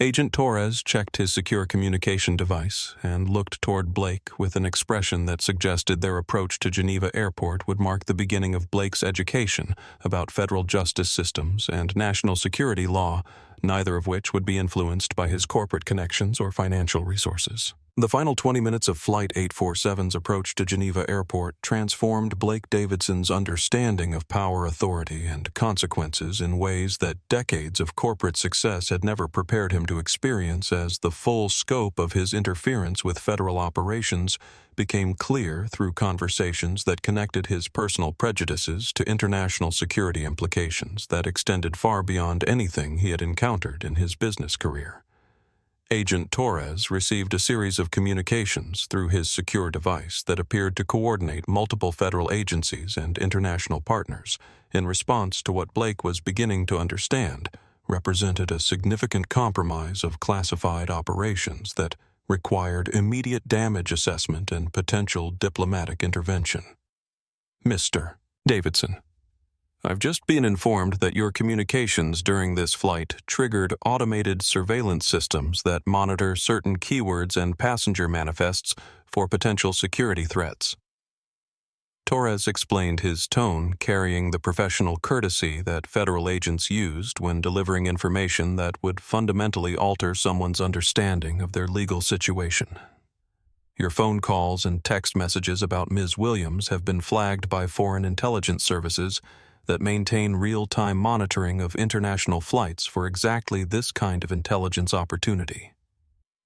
Agent Torres checked his secure communication device and looked toward Blake with an expression that suggested their approach to Geneva Airport would mark the beginning of Blake's education about federal justice systems and national security law, neither of which would be influenced by his corporate connections or financial resources. The final 20 minutes of Flight 847's approach to Geneva Airport transformed Blake Davidson's understanding of power, authority, and consequences in ways that decades of corporate success had never prepared him to experience, as the full scope of his interference with federal operations became clear through conversations that connected his personal prejudices to international security implications that extended far beyond anything he had encountered in his business career. Agent Torres received a series of communications through his secure device that appeared to coordinate multiple federal agencies and international partners in response to what Blake was beginning to understand represented a significant compromise of classified operations that required immediate damage assessment and potential diplomatic intervention. Mr. Davidson, I've just been informed that your communications during this flight triggered automated surveillance systems that monitor certain keywords and passenger manifests for potential security threats. Torres explained, his tone carrying the professional courtesy that federal agents used when delivering information that would fundamentally alter someone's understanding of their legal situation. Your phone calls and text messages about Ms. Williams have been flagged by foreign intelligence services that maintain real-time monitoring of international flights for exactly this kind of intelligence opportunity.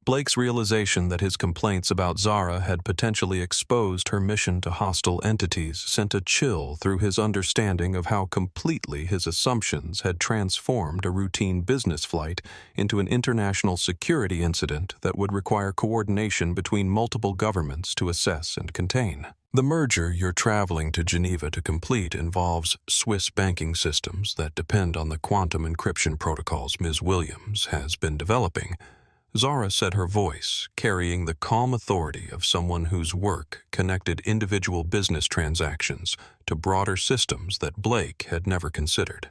Blake's realization that his complaints about Zara had potentially exposed her mission to hostile entities sent a chill through his understanding of how completely his assumptions had transformed a routine business flight into an international security incident that would require coordination between multiple governments to assess and contain. The merger you're traveling to Geneva to complete involves Swiss banking systems that depend on the quantum encryption protocols Ms. Williams has been developing. Zara said, her voice carrying the calm authority of someone whose work connected individual business transactions to broader systems that Blake had never considered.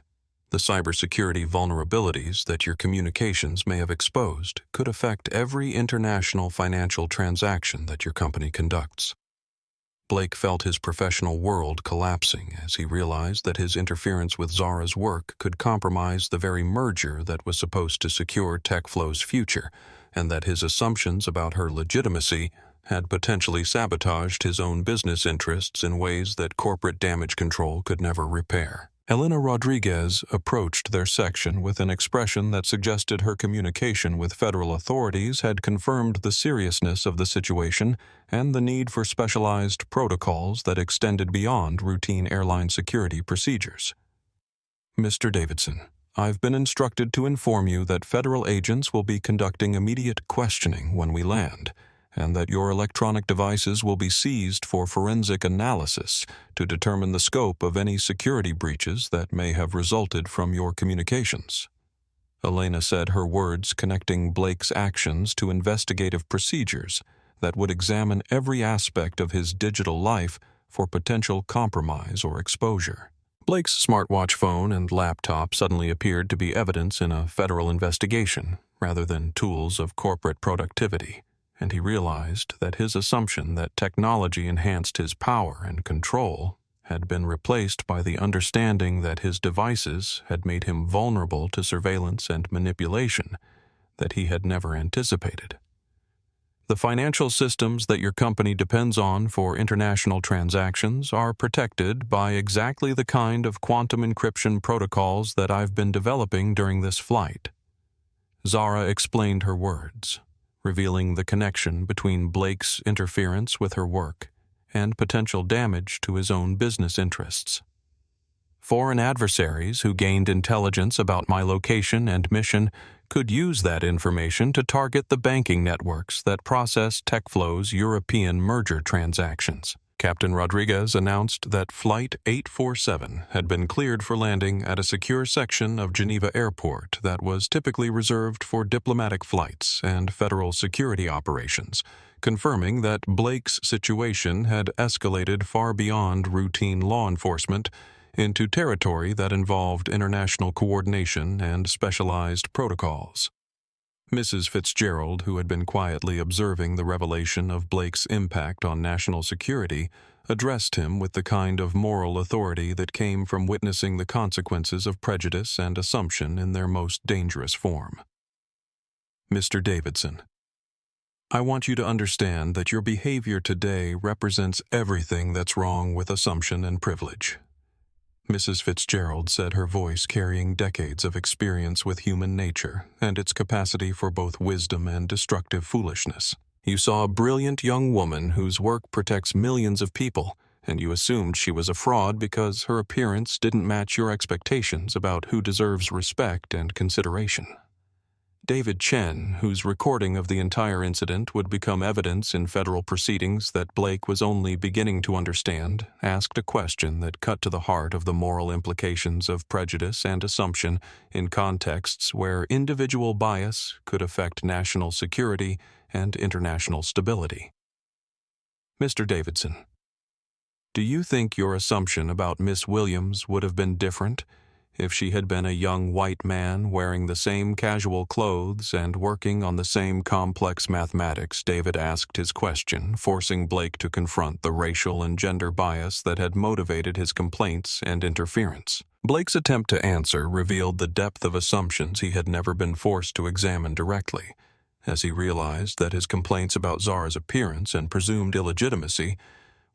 The cybersecurity vulnerabilities that your communications may have exposed could affect every international financial transaction that your company conducts. Blake felt his professional world collapsing as he realized that his interference with Zara's work could compromise the very merger that was supposed to secure TechFlow's future, and that his assumptions about her legitimacy had potentially sabotaged his own business interests in ways that corporate damage control could never repair. Elena Rodriguez approached their section with an expression that suggested her communication with federal authorities had confirmed the seriousness of the situation and the need for specialized protocols that extended beyond routine airline security procedures. Mr. Davidson, I've been instructed to inform you that federal agents will be conducting immediate questioning when we land, and that your electronic devices will be seized for forensic analysis to determine the scope of any security breaches that may have resulted from your communications. Elena said, her words connecting Blake's actions to investigative procedures that would examine every aspect of his digital life for potential compromise or exposure. Blake's smartwatch phone and laptop suddenly appeared to be evidence in a federal investigation rather than tools of corporate productivity, and he realized that his assumption that technology enhanced his power and control had been replaced by the understanding that his devices had made him vulnerable to surveillance and manipulation that he had never anticipated. The financial systems that your company depends on for international transactions are protected by exactly the kind of quantum encryption protocols that I've been developing during this flight. Zara explained her words, revealing the connection between Blake's interference with her work and potential damage to his own business interests. Foreign adversaries who gained intelligence about my location and mission could use that information to target the banking networks that process TechFlow's European merger transactions. Captain Rodriguez announced that Flight 847 had been cleared for landing at a secure section of Geneva Airport that was typically reserved for diplomatic flights and federal security operations, confirming that Blake's situation had escalated far beyond routine law enforcement into territory that involved international coordination and specialized protocols. Mrs. Fitzgerald, who had been quietly observing the revelation of Blake's impact on national security, addressed him with the kind of moral authority that came from witnessing the consequences of prejudice and assumption in their most dangerous form. Mr. Davidson, I want you to understand that your behavior today represents everything that's wrong with assumption and privilege. Mrs. Fitzgerald said, her voice carrying decades of experience with human nature and its capacity for both wisdom and destructive foolishness. You saw a brilliant young woman whose work protects millions of people, and you assumed she was a fraud because her appearance didn't match your expectations about who deserves respect and consideration. David Chen, whose recording of the entire incident would become evidence in federal proceedings that Blake was only beginning to understand, asked a question that cut to the heart of the moral implications of prejudice and assumption in contexts where individual bias could affect national security and international stability. Mr. Davidson, do you think your assumption about Miss Williams would have been different if she had been a young white man wearing the same casual clothes and working on the same complex mathematics? David asked his question, forcing Blake to confront the racial and gender bias that had motivated his complaints and interference. Blake's attempt to answer revealed the depth of assumptions he had never been forced to examine directly, as he realized that his complaints about Zara's appearance and presumed illegitimacy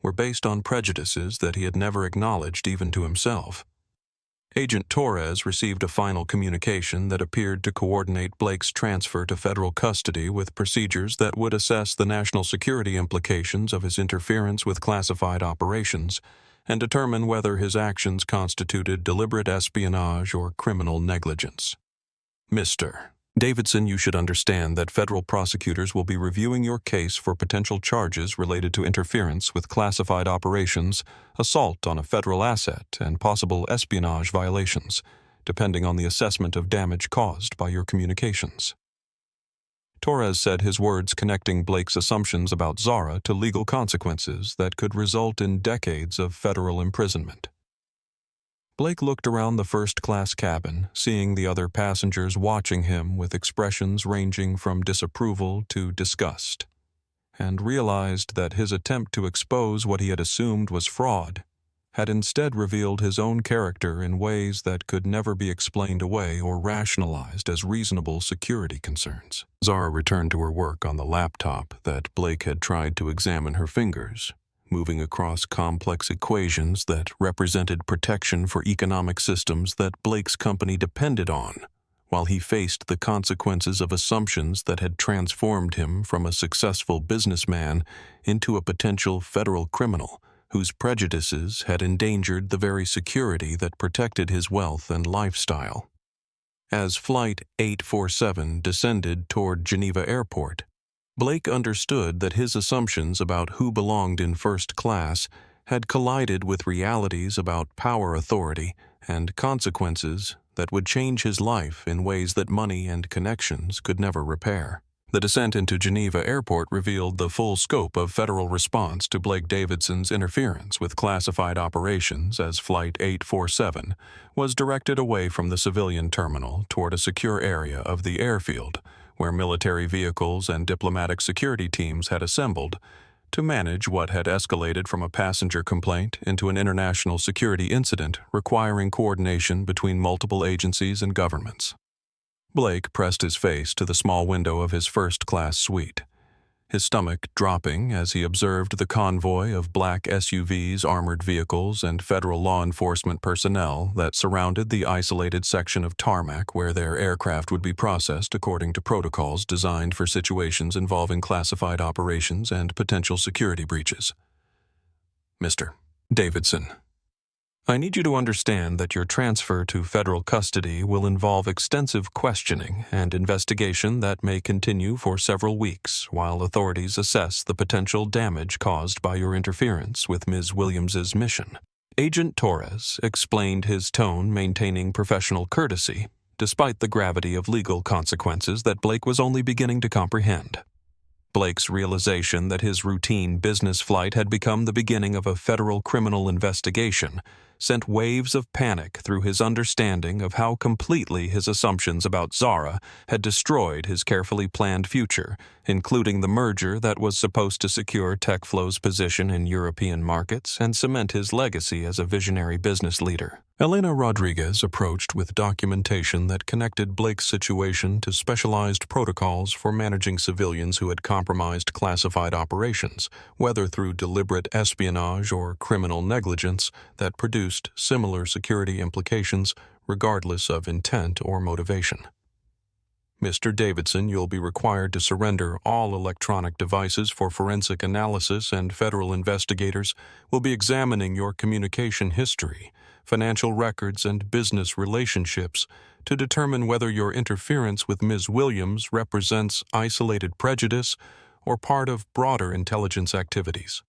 were based on prejudices that he had never acknowledged even to himself. Agent Torres received a final communication that appeared to coordinate Blake's transfer to federal custody with procedures that would assess the national security implications of his interference with classified operations and determine whether his actions constituted deliberate espionage or criminal negligence. Mr. Davidson, you should understand that federal prosecutors will be reviewing your case for potential charges related to interference with classified operations, assault on a federal asset, and possible espionage violations, depending on the assessment of damage caused by your communications. Torres said, his words connecting Blake's assumptions about Zara to legal consequences that could result in decades of federal imprisonment. Blake looked around the first-class cabin, seeing the other passengers watching him with expressions ranging from disapproval to disgust, and realized that his attempt to expose what he had assumed was fraud had instead revealed his own character in ways that could never be explained away or rationalized as reasonable security concerns. Zara returned to her work on the laptop that Blake had tried to examine her fingers, moving across complex equations that represented protection for economic systems that Blake's company depended on, while he faced the consequences of assumptions that had transformed him from a successful businessman into a potential federal criminal whose prejudices had endangered the very security that protected his wealth and lifestyle. As Flight 847 descended toward Geneva Airport, Blake understood that his assumptions about who belonged in first class had collided with realities about power, authority, and consequences that would change his life in ways that money and connections could never repair. The descent into Geneva Airport revealed the full scope of federal response to Blake Davidson's interference with classified operations as Flight 847 was directed away from the civilian terminal toward a secure area of the airfield, where military vehicles and diplomatic security teams had assembled to manage what had escalated from a passenger complaint into an international security incident requiring coordination between multiple agencies and governments. Blake pressed his face to the small window of his first-class suite, his stomach dropping as he observed the convoy of black SUVs, armored vehicles, and federal law enforcement personnel that surrounded the isolated section of tarmac where their aircraft would be processed according to protocols designed for situations involving classified operations and potential security breaches. Mr. Davidson, I need you to understand that your transfer to federal custody will involve extensive questioning and investigation that may continue for several weeks while authorities assess the potential damage caused by your interference with Ms. Williams's mission. Agent Torres explained, his tone maintaining professional courtesy, despite the gravity of legal consequences that Blake was only beginning to comprehend. Blake's realization that his routine business flight had become the beginning of a federal criminal investigation sent waves of panic through his understanding of how completely his assumptions about Zara had destroyed his carefully planned future, including the merger that was supposed to secure TechFlow's position in European markets and cement his legacy as a visionary business leader. Elena Rodriguez approached with documentation that connected Blake's situation to specialized protocols for managing civilians who had compromised classified operations, whether through deliberate espionage or criminal negligence, that produced similar security implications regardless of intent or motivation. Mr. Davidson, you'll be required to surrender all electronic devices for forensic analysis, and federal investigators will be examining your communication history, financial records, and business relationships to determine whether your interference with Ms. Williams represents isolated prejudice or part of broader intelligence activities.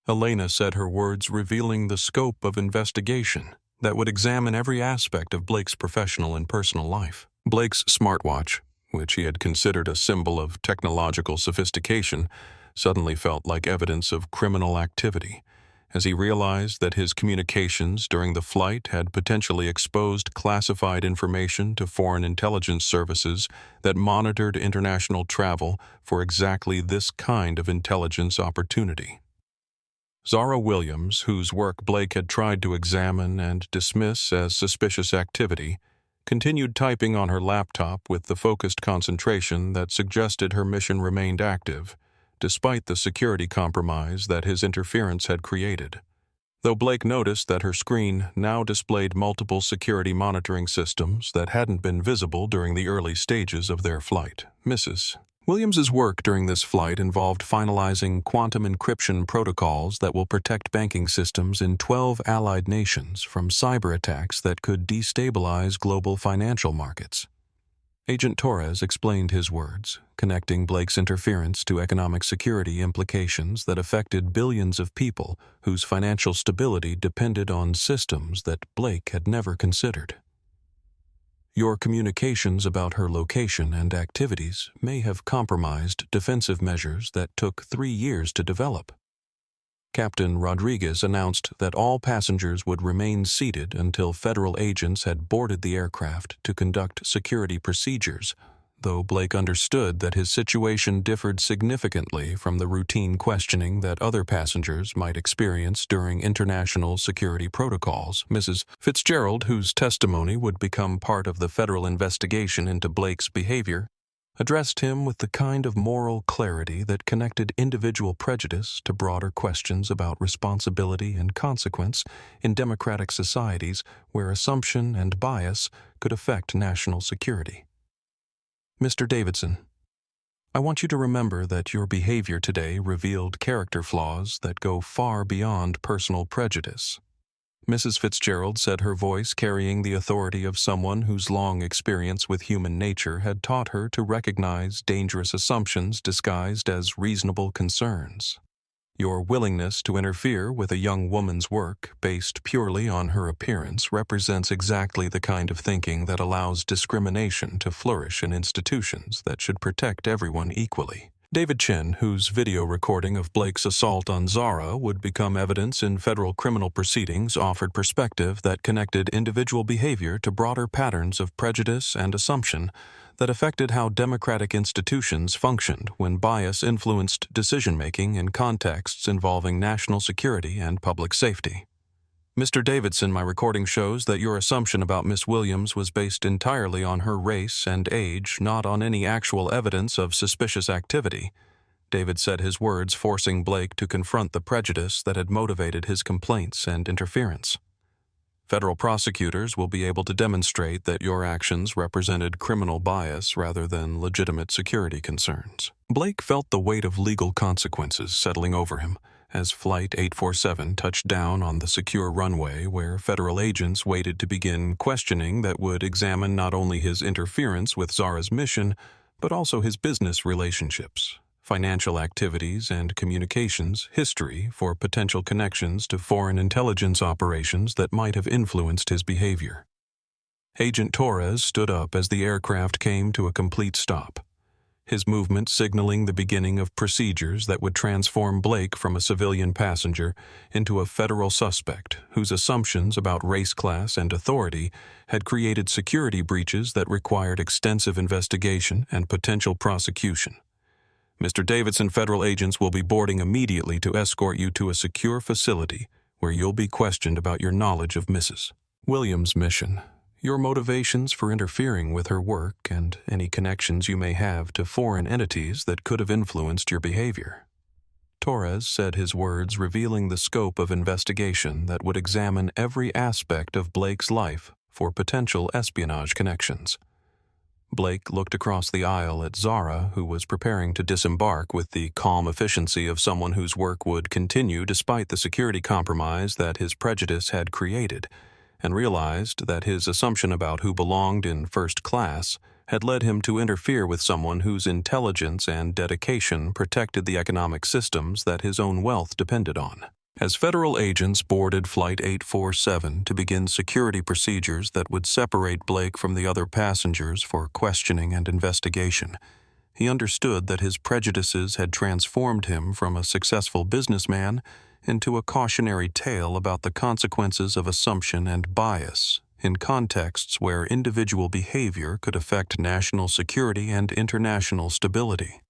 Elena said, her words revealing the scope of investigation that would examine every aspect of Blake's professional and personal life. Blake's smartwatch, which he had considered a symbol of technological sophistication, suddenly felt like evidence of criminal activity, as he realized that his communications during the flight had potentially exposed classified information to foreign intelligence services that monitored international travel for exactly this kind of intelligence opportunity. Zara Williams, whose work Blake had tried to examine and dismiss as suspicious activity, continued typing on her laptop with the focused concentration that suggested her mission remained active, despite the security compromise that his interference had created. Though Blake noticed that her screen now displayed multiple security monitoring systems that hadn't been visible during the early stages of their flight. Mrs. Williams's work during this flight involved finalizing quantum encryption protocols that will protect banking systems in 12 allied nations from cyber attacks that could destabilize global financial markets. Agent Torres explained his words, connecting Blake's interference to economic security implications that affected billions of people whose financial stability depended on systems that Blake had never considered. Your communications about her location and activities may have compromised defensive measures that took 3 years to develop. Captain Rodriguez announced that all passengers would remain seated until federal agents had boarded the aircraft to conduct security procedures, though Blake understood that his situation differed significantly from the routine questioning that other passengers might experience during international security protocols. Mrs. Fitzgerald, whose testimony would become part of the federal investigation into Blake's behavior, addressed him with the kind of moral clarity that connected individual prejudice to broader questions about responsibility and consequence in democratic societies where assumption and bias could affect national security. Mr. Davidson, I want you to remember that your behavior today revealed character flaws that go far beyond personal prejudice. Mrs. Fitzgerald said, her voice carrying the authority of someone whose long experience with human nature had taught her to recognize dangerous assumptions disguised as reasonable concerns. Your willingness to interfere with a young woman's work based purely on her appearance represents exactly the kind of thinking that allows discrimination to flourish in institutions that should protect everyone equally. David Chin, whose video recording of Blake's assault on Zara would become evidence in federal criminal proceedings, offered perspective that connected individual behavior to broader patterns of prejudice and assumption that affected how democratic institutions functioned when bias influenced decision-making in contexts involving national security and public safety. Mr. Davidson, my recording shows that your assumption about Miss Williams was based entirely on her race and age, not on any actual evidence of suspicious activity. David said, his words forcing Blake to confront the prejudice that had motivated his complaints and interference. Federal prosecutors will be able to demonstrate that your actions represented criminal bias rather than legitimate security concerns. Blake felt the weight of legal consequences settling over him as Flight 847 touched down on the secure runway where federal agents waited to begin questioning that would examine not only his interference with Zara's mission, but also his business relationships, financial activities, and communications history for potential connections to foreign intelligence operations that might have influenced his behavior. Agent Torres stood up as the aircraft came to a complete stop. his movement signaling the beginning of procedures that would transform Blake from a civilian passenger into a federal suspect whose assumptions about race class and authority had created security breaches that required extensive investigation and potential prosecution. Mr. Davidson, federal agents will be boarding immediately to escort you to a secure facility where you'll be questioned about your knowledge of Mrs. Williams' mission, your motivations for interfering with her work, and any connections you may have to foreign entities that could have influenced your behavior. Torres said his words revealing the scope of investigation that would examine every aspect of Blake's life for potential espionage connections. Blake looked across the aisle at Zara, who was preparing to disembark with the calm efficiency of someone whose work would continue despite the security compromise that his prejudice had created, and realized that his assumption about who belonged in first class had led him to interfere with someone whose intelligence and dedication protected the economic systems that his own wealth depended on. As federal agents boarded Flight 847 to begin security procedures that would separate Blake from the other passengers for questioning and investigation, he understood that his prejudices had transformed him from a successful businessman into a cautionary tale about the consequences of assumption and bias in contexts where individual behavior could affect national security and international stability.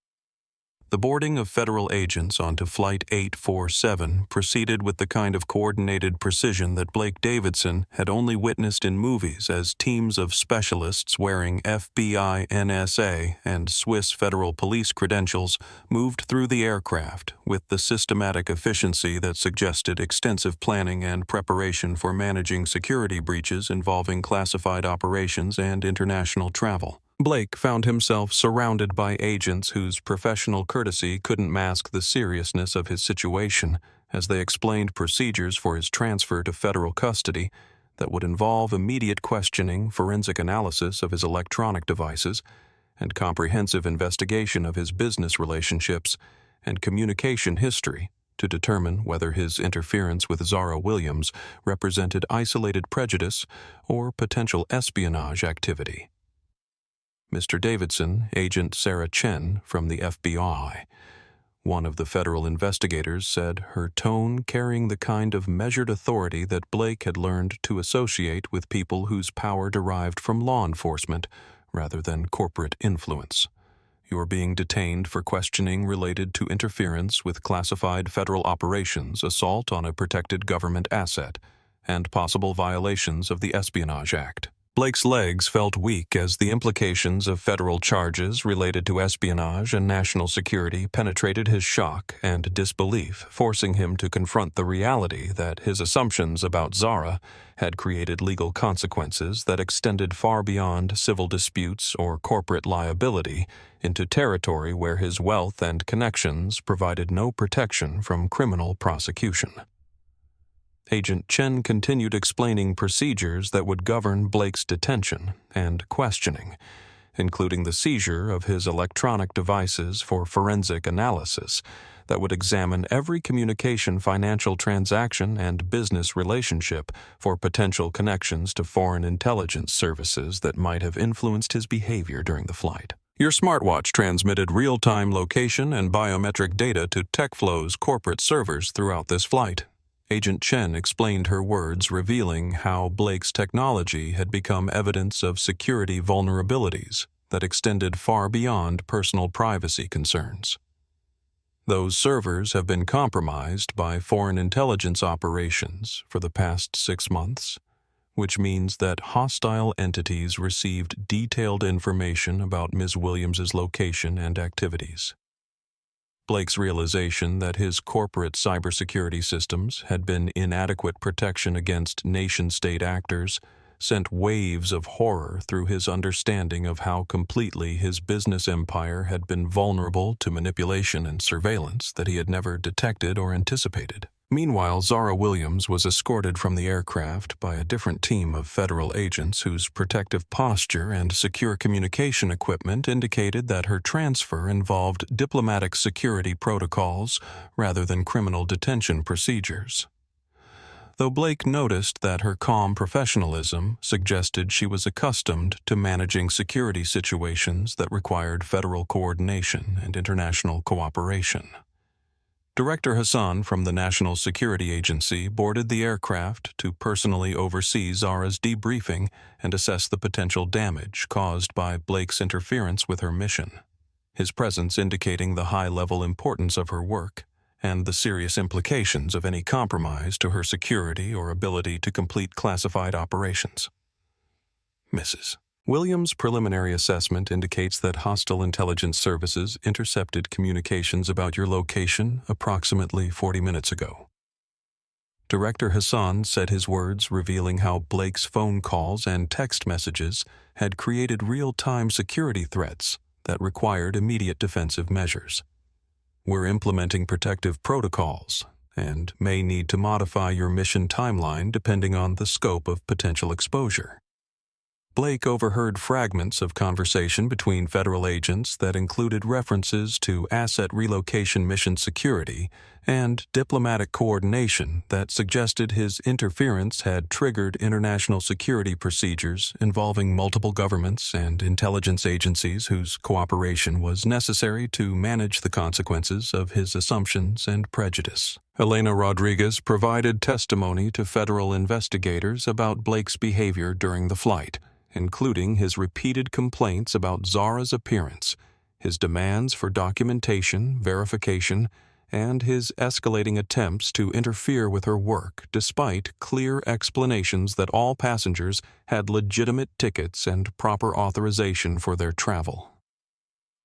The boarding of federal agents onto Flight 847 proceeded with the kind of coordinated precision that Blake Davidson had only witnessed in movies as teams of specialists wearing FBI, NSA, and Swiss federal police credentials moved through the aircraft with the systematic efficiency that suggested extensive planning and preparation for managing security breaches involving classified operations and international travel. Blake found himself surrounded by agents whose professional courtesy couldn't mask the seriousness of his situation as they explained procedures for his transfer to federal custody that would involve immediate questioning, forensic analysis of his electronic devices, and comprehensive investigation of his business relationships and communication history to determine whether his interference with Zara Williams represented isolated prejudice or potential espionage activity. Mr. Davidson, Agent Sarah Chen from the FBI, one of the federal investigators, said, her tone carrying the kind of measured authority that Blake had learned to associate with people whose power derived from law enforcement rather than corporate influence. You're being detained for questioning related to interference with classified federal operations, assault on a protected government asset, and possible violations of the Espionage Act. Blake's legs felt weak as the implications of federal charges related to espionage and national security penetrated his shock and disbelief, forcing him to confront the reality that his assumptions about Zara had created legal consequences that extended far beyond civil disputes or corporate liability into territory where his wealth and connections provided no protection from criminal prosecution. Agent Chen continued explaining procedures that would govern Blake's detention and questioning, including the seizure of his electronic devices for forensic analysis that would examine every communication, financial transaction, and business relationship for potential connections to foreign intelligence services that might have influenced his behavior during the flight. Your smartwatch transmitted real-time location and biometric data to TechFlow's corporate servers throughout this flight. Agent Chen explained her words, revealing how Blake's technology had become evidence of security vulnerabilities that extended far beyond personal privacy concerns. Those servers have been compromised by foreign intelligence operations for the past 6 months, which means that hostile entities received detailed information about Ms. Williams's location and activities. Blake's realization that his corporate cybersecurity systems had been inadequate protection against nation-state actors sent waves of horror through his understanding of how completely his business empire had been vulnerable to manipulation and surveillance that he had never detected or anticipated. Meanwhile, Zara Williams was escorted from the aircraft by a different team of federal agents whose protective posture and secure communication equipment indicated that her transfer involved diplomatic security protocols rather than criminal detention procedures. though Blake noticed that her calm professionalism suggested she was accustomed to managing security situations that required federal coordination and international cooperation. Director Hassan from the National Security Agency boarded the aircraft to personally oversee Zara's debriefing and assess the potential damage caused by Blake's interference with her mission, his presence indicating the high-level importance of her work and the serious implications of any compromise to her security or ability to complete classified operations. Mrs. Williams' preliminary assessment indicates that hostile intelligence services intercepted communications about your location approximately 40 minutes ago. Director Hassan said his words revealing how Blake's phone calls and text messages had created real-time security threats that required immediate defensive measures. We're implementing protective protocols and may need to modify your mission timeline depending on the scope of potential exposure. Blake overheard fragments of conversation between federal agents that included references to asset relocation mission security and diplomatic coordination that suggested his interference had triggered international security procedures involving multiple governments and intelligence agencies whose cooperation was necessary to manage the consequences of his assumptions and prejudice. Elena Rodriguez provided testimony to federal investigators about Blake's behavior during the flight, including his repeated complaints about Zara's appearance, his demands for documentation, verification, and his escalating attempts to interfere with her work despite clear explanations that all passengers had legitimate tickets and proper authorization for their travel.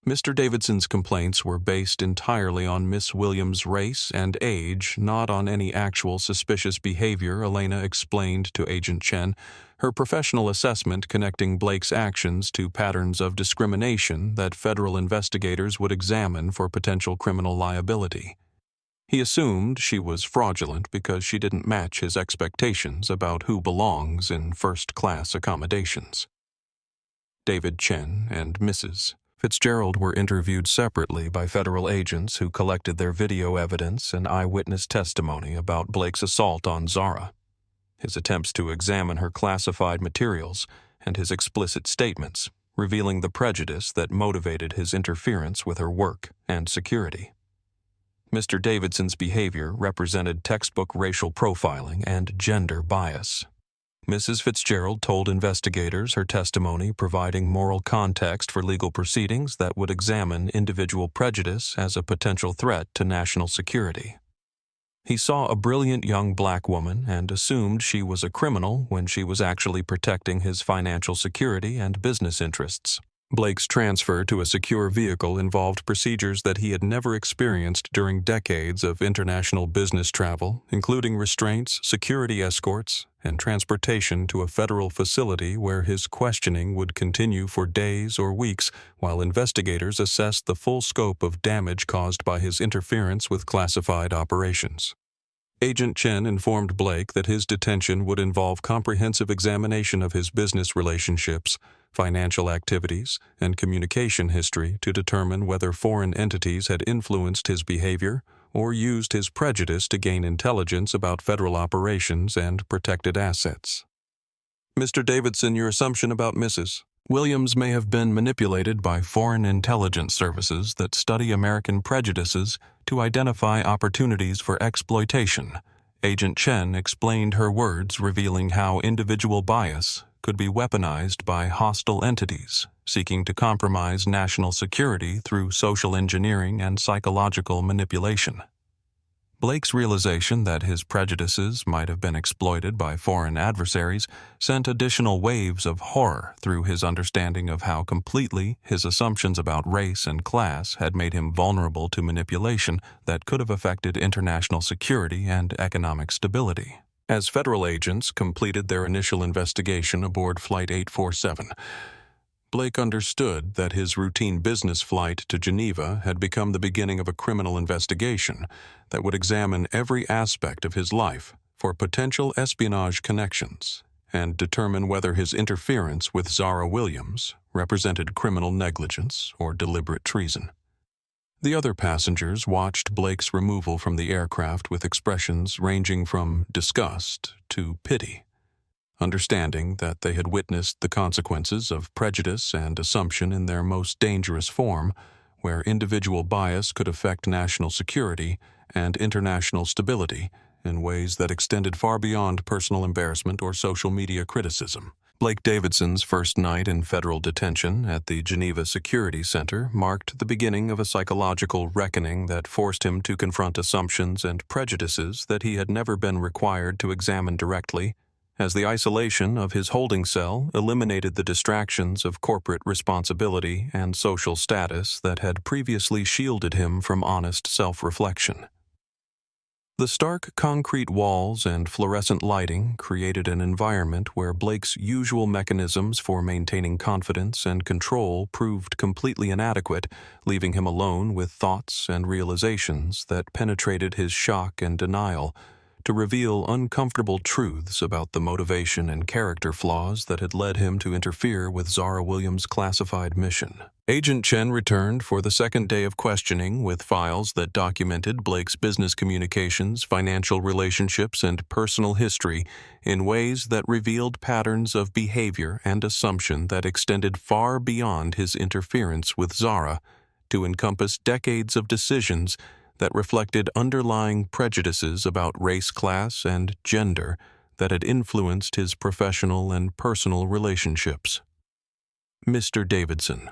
Mr. Davidson's complaints were based entirely on Miss Williams' race and age, not on any actual suspicious behavior, Elena explained to Agent Chen, her professional assessment connecting Blake's actions to patterns of discrimination that federal investigators would examine for potential criminal liability. He assumed she was fraudulent because she didn't match his expectations about who belongs in first-class accommodations. David Chen and Mrs. Fitzgerald were interviewed separately by federal agents who collected their video evidence and eyewitness testimony about Blake's assault on Zara, his attempts to examine her classified materials, and his explicit statements, revealing the prejudice that motivated his interference with her work and security. Mr. Davidson's behavior represented textbook racial profiling and gender bias. Mrs. Fitzgerald told investigators her testimony providing moral context for legal proceedings that would examine individual prejudice as a potential threat to national security. He saw a brilliant young black woman and assumed she was a criminal when she was actually protecting his financial security and business interests. Blake's transfer to a secure vehicle involved procedures that he had never experienced during decades of international business travel, including restraints, security escorts, and transportation to a federal facility where his questioning would continue for days or weeks while investigators assessed the full scope of damage caused by his interference with classified operations. Agent Chen informed Blake that his detention would involve comprehensive examination of his business relationships, financial activities, and communication history to determine whether foreign entities had influenced his behavior or used his prejudice to gain intelligence about federal operations and protected assets. Mr. Davidson, your assumption about Mrs. Williams may have been manipulated by foreign intelligence services that study American prejudices to identify opportunities for exploitation. Agent Chen explained her words, revealing how individual bias could be weaponized by hostile entities seeking to compromise national security through social engineering and psychological manipulation. Blake's realization that his prejudices might have been exploited by foreign adversaries sent additional waves of horror through his understanding of how completely his assumptions about race and class had made him vulnerable to manipulation that could have affected international security and economic stability. As federal agents completed their initial investigation aboard Flight 847, Blake understood that his routine business flight to Geneva had become the beginning of a criminal investigation that would examine every aspect of his life for potential espionage connections and determine whether his interference with Zara Williams represented criminal negligence or deliberate treason. The other passengers watched Blake's removal from the aircraft with expressions ranging from disgust to pity, understanding that they had witnessed the consequences of prejudice and assumption in their most dangerous form, where individual bias could affect national security and international stability in ways that extended far beyond personal embarrassment or social media criticism. Blake Davidson's first night in federal detention at the Geneva Security Center marked the beginning of a psychological reckoning that forced him to confront assumptions and prejudices that he had never been required to examine directly, as the isolation of his holding cell eliminated the distractions of corporate responsibility and social status that had previously shielded him from honest self-reflection. The stark concrete walls and fluorescent lighting created an environment where Blake's usual mechanisms for maintaining confidence and control proved completely inadequate, leaving him alone with thoughts and realizations that penetrated his shock and denial to reveal uncomfortable truths about the motivation and character flaws that had led him to interfere with Zara Williams' classified mission. Agent Chen returned for the second day of questioning with files that documented Blake's business communications, financial relationships, and personal history in ways that revealed patterns of behavior and assumption that extended far beyond his interference with Zara to encompass decades of decisions that reflected underlying prejudices about race, class, and gender that had influenced his professional and personal relationships. Mr. Davidson,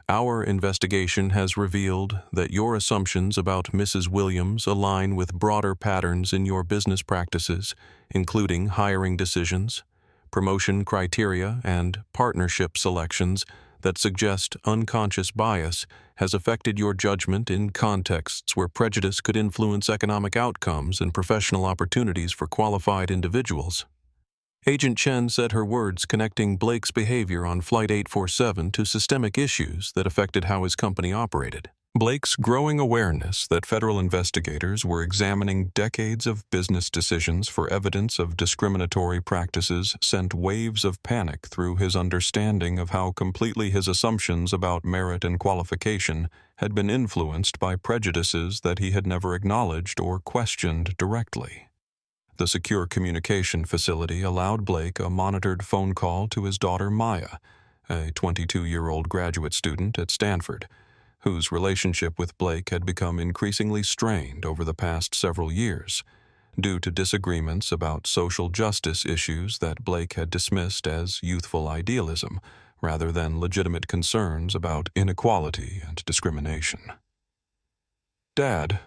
our investigation has revealed that your assumptions about Mrs. Williams align with broader patterns in your business practices, including hiring decisions, promotion criteria, and partnership selections that suggest unconscious bias has affected your judgment in contexts where prejudice could influence economic outcomes and professional opportunities for qualified individuals. Agent Chen said her words connecting Blake's behavior on Flight 847 to systemic issues that affected how his company operated. Blake's growing awareness that federal investigators were examining decades of business decisions for evidence of discriminatory practices sent waves of panic through his understanding of how completely his assumptions about merit and qualification had been influenced by prejudices that he had never acknowledged or questioned directly. The secure communication facility allowed Blake a monitored phone call to his daughter Maya, a 22-year-old graduate student at Stanford, whose relationship with Blake had become increasingly strained over the past several years, due to disagreements about social justice issues that Blake had dismissed as youthful idealism, rather than legitimate concerns about inequality and discrimination. "Dad,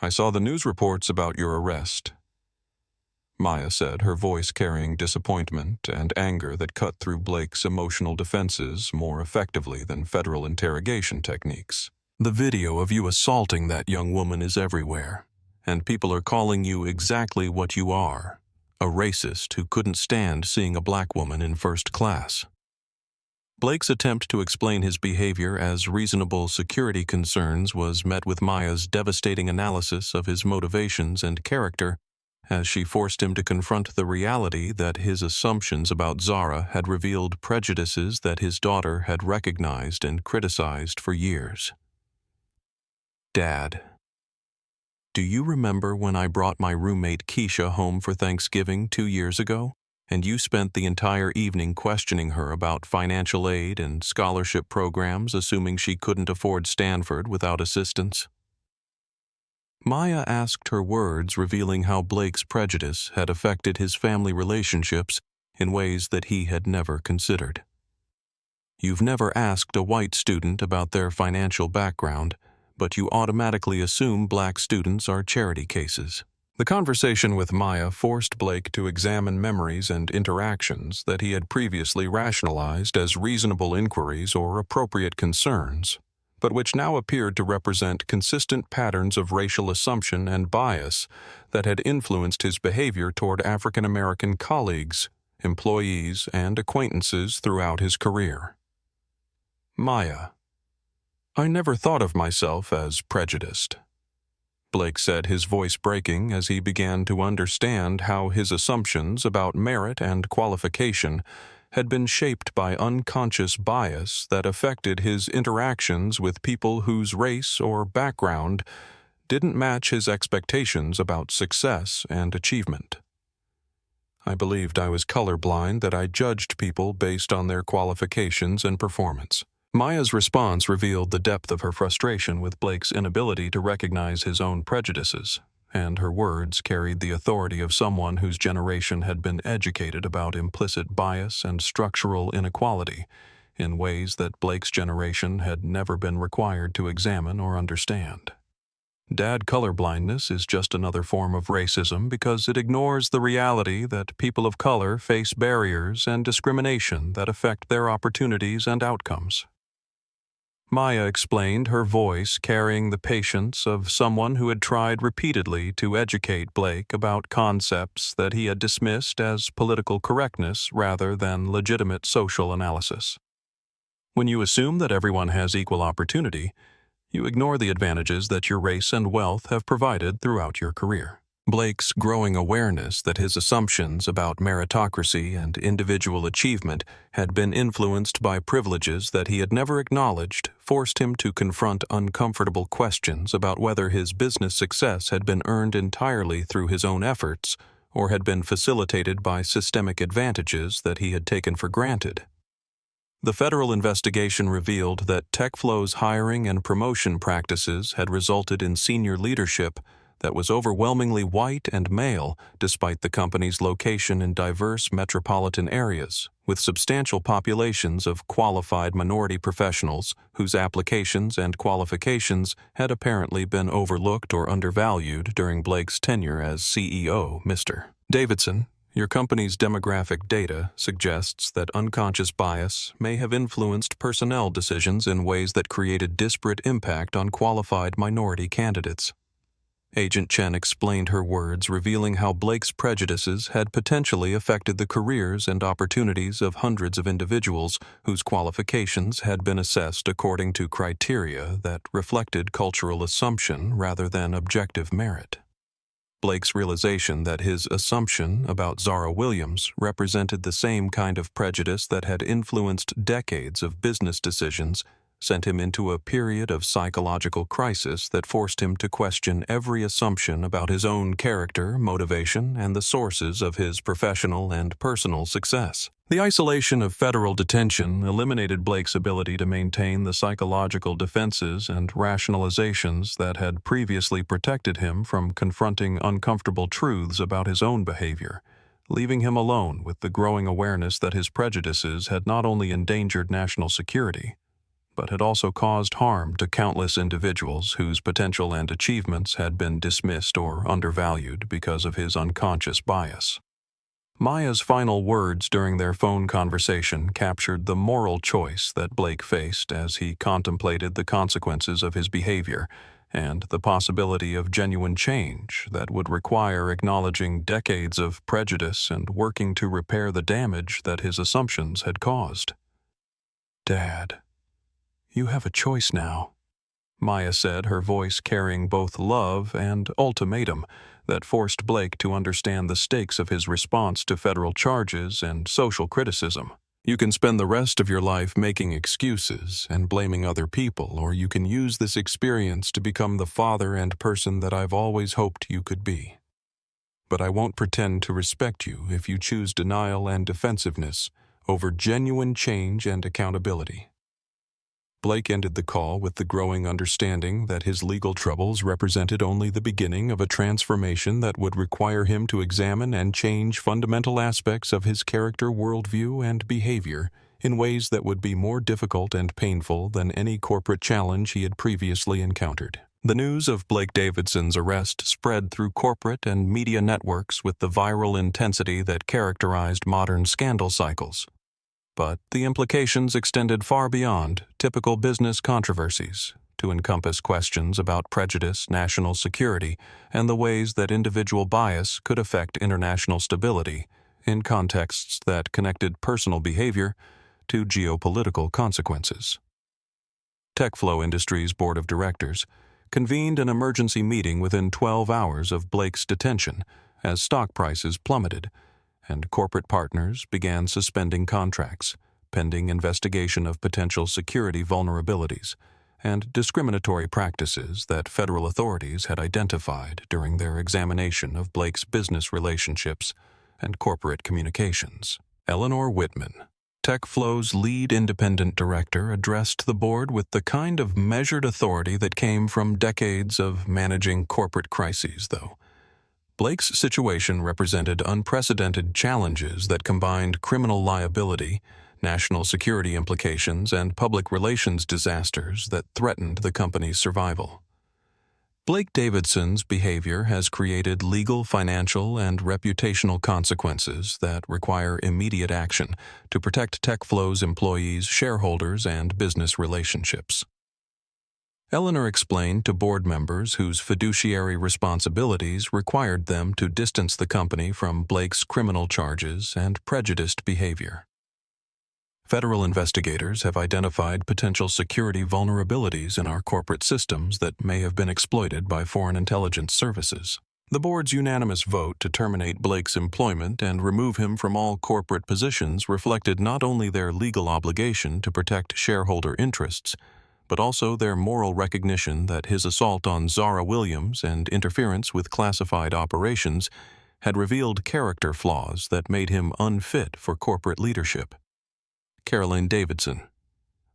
I saw the news reports about your arrest," Maya said, her voice carrying disappointment and anger that cut through Blake's emotional defenses more effectively than federal interrogation techniques. "The video of you assaulting that young woman is everywhere, and people are calling you exactly what you are, a racist who couldn't stand seeing a black woman in first class." Blake's attempt to explain his behavior as reasonable security concerns was met with Maya's devastating analysis of his motivations and character, as she forced him to confront the reality that his assumptions about Zara had revealed prejudices that his daughter had recognized and criticized for years. "Dad, do you remember when I brought my roommate Keisha home for Thanksgiving 2 years ago, and you spent the entire evening questioning her about financial aid and scholarship programs, assuming she couldn't afford Stanford without assistance?" Maya asked, her words revealing how Blake's prejudice had affected his family relationships in ways that he had never considered. "You've never asked a white student about their financial background, but you automatically assume black students are charity cases." The conversation with Maya forced Blake to examine memories and interactions that he had previously rationalized as reasonable inquiries or appropriate concerns, but which now appeared to represent consistent patterns of racial assumption and bias that had influenced his behavior toward African American colleagues, employees, and acquaintances throughout his career. "Maya, I never thought of myself as prejudiced," Blake said, his voice breaking as he began to understand how his assumptions about merit and qualification had been shaped by unconscious bias that affected his interactions with people whose race or background didn't match his expectations about success and achievement. I believed I was colorblind, that I judged people based on their qualifications and performance. Maya's response revealed the depth of her frustration with Blake's inability to recognize his own prejudices, and her words carried the authority of someone whose generation had been educated about implicit bias and structural inequality in ways that Blake's generation had never been required to examine or understand. Dad colorblindness is just another form of racism because it ignores the reality that people of color face barriers and discrimination that affect their opportunities and outcomes. Maya explained, her voice carrying the patience of someone who had tried repeatedly to educate Blake about concepts that he had dismissed as political correctness rather than legitimate social analysis. When you assume that everyone has equal opportunity, you ignore the advantages that your race and wealth have provided throughout your career. Blake's growing awareness that his assumptions about meritocracy and individual achievement had been influenced by privileges that he had never acknowledged forced him to confront uncomfortable questions about whether his business success had been earned entirely through his own efforts or had been facilitated by systemic advantages that he had taken for granted. The federal investigation revealed that TechFlow's hiring and promotion practices had resulted in senior leadership that was overwhelmingly white and male, despite the company's location in diverse metropolitan areas, with substantial populations of qualified minority professionals whose applications and qualifications had apparently been overlooked or undervalued during Blake's tenure as CEO. Mr. Davidson, your company's demographic data suggests that unconscious bias may have influenced personnel decisions in ways that created disparate impact on qualified minority candidates. Agent Chen explained, her words revealing how Blake's prejudices had potentially affected the careers and opportunities of hundreds of individuals whose qualifications had been assessed according to criteria that reflected cultural assumption rather than objective merit. Blake's realization that his assumption about Zara Williams represented the same kind of prejudice that had influenced decades of business decisions sent him into a period of psychological crisis that forced him to question every assumption about his own character, motivation, and the sources of his professional and personal success. The isolation of federal detention eliminated Blake's ability to maintain the psychological defenses and rationalizations that had previously protected him from confronting uncomfortable truths about his own behavior, leaving him alone with the growing awareness that his prejudices had not only endangered national security, but had also caused harm to countless individuals whose potential and achievements had been dismissed or undervalued because of his unconscious bias. Maya's final words during their phone conversation captured the moral choice that Blake faced as he contemplated the consequences of his behavior and the possibility of genuine change that would require acknowledging decades of prejudice and working to repair the damage that his assumptions had caused. "Dad, you have a choice now," Maya said, her voice carrying both love and ultimatum that forced Blake to understand the stakes of his response to federal charges and social criticism. "You can spend the rest of your life making excuses and blaming other people, or you can use this experience to become the father and person that I've always hoped you could be. But I won't pretend to respect you if you choose denial and defensiveness over genuine change and accountability." Blake ended the call with the growing understanding that his legal troubles represented only the beginning of a transformation that would require him to examine and change fundamental aspects of his character, worldview, and behavior in ways that would be more difficult and painful than any corporate challenge he had previously encountered. The news of Blake Davidson's arrest spread through corporate and media networks with the viral intensity that characterized modern scandal cycles. But the implications extended far beyond typical business controversies to encompass questions about prejudice, national security, and the ways that individual bias could affect international stability in contexts that connected personal behavior to geopolitical consequences. TechFlow Industries' board of directors convened an emergency meeting within 12 hours of Blake's detention as stock prices plummeted and corporate partners began suspending contracts, pending investigation of potential security vulnerabilities and discriminatory practices that federal authorities had identified during their examination of Blake's business relationships and corporate communications. Eleanor Whitman, TechFlow's lead independent director, addressed the board with the kind of measured authority that came from decades of managing corporate crises, though. Blake's situation represented unprecedented challenges that combined criminal liability, national security implications, and public relations disasters that threatened the company's survival. Blake Davidson's behavior has created legal, financial, and reputational consequences that require immediate action to protect TechFlow's employees, shareholders, and business relationships. Eleanor explained to board members whose fiduciary responsibilities required them to distance the company from Blake's criminal charges and prejudiced behavior. Federal investigators have identified potential security vulnerabilities in our corporate systems that may have been exploited by foreign intelligence services. The board's unanimous vote to terminate Blake's employment and remove him from all corporate positions reflected not only their legal obligation to protect shareholder interests, but also their moral recognition that his assault on Zara Williams and interference with classified operations had revealed character flaws that made him unfit for corporate leadership. Caroline Davidson,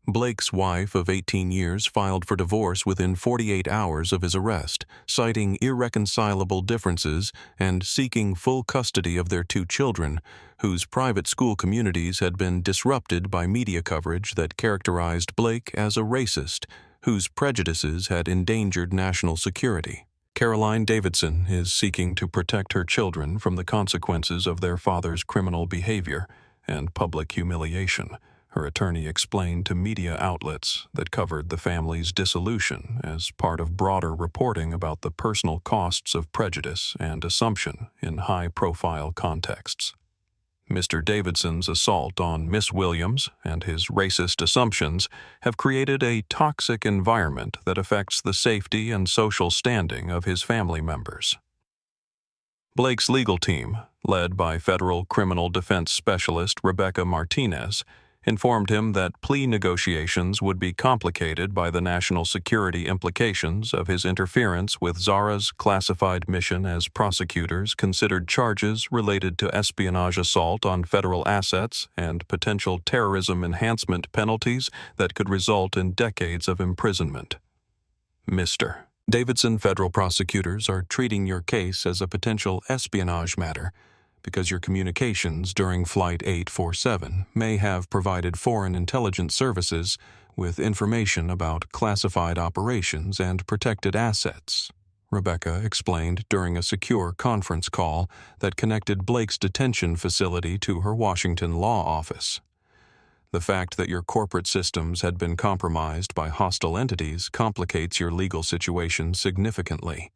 Blake's wife of 18 years, filed for divorce within 48 hours of his arrest, citing irreconcilable differences and seeking full custody of their 2 children, whose private school communities had been disrupted by media coverage that characterized Blake as a racist whose prejudices had endangered national security. Caroline Davidson is seeking to protect her children from the consequences of their father's criminal behavior and public humiliation, her attorney explained to media outlets that covered the family's dissolution as part of broader reporting about the personal costs of prejudice and assumption in high-profile contexts. Mr. Davidson's assault on Miss Williams and his racist assumptions have created a toxic environment that affects the safety and social standing of his family members. Blake's legal team, led by federal criminal defense specialist Rebecca Martinez, informed him that plea negotiations would be complicated by the national security implications of his interference with Zara's classified mission as prosecutors considered charges related to espionage assault on federal assets and potential terrorism enhancement penalties that could result in decades of imprisonment. Mr. Davidson, federal prosecutors are treating your case as a potential espionage matter because your communications during Flight 847 may have provided foreign intelligence services with information about classified operations and protected assets, Rebecca explained during a secure conference call that connected Blake's detention facility to her Washington law office. The fact that your corporate systems had been compromised by hostile entities complicates your legal situation significantly.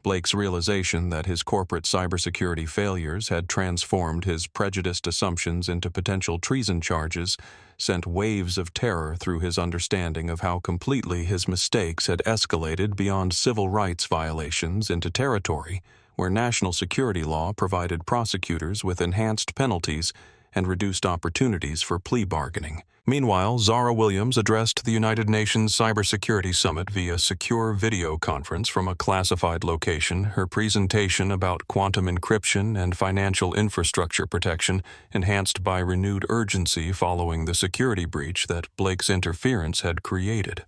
Blake's realization that his corporate cybersecurity failures had transformed his prejudiced assumptions into potential treason charges sent waves of terror through his understanding of how completely his mistakes had escalated beyond civil rights violations into territory where national security law provided prosecutors with enhanced penalties and reduced opportunities for plea bargaining. Meanwhile, Zara Williams addressed the United Nations Cybersecurity Summit via secure video conference from a classified location. Her presentation about quantum encryption and financial infrastructure protection enhanced by renewed urgency following the security breach that Blake's interference had created.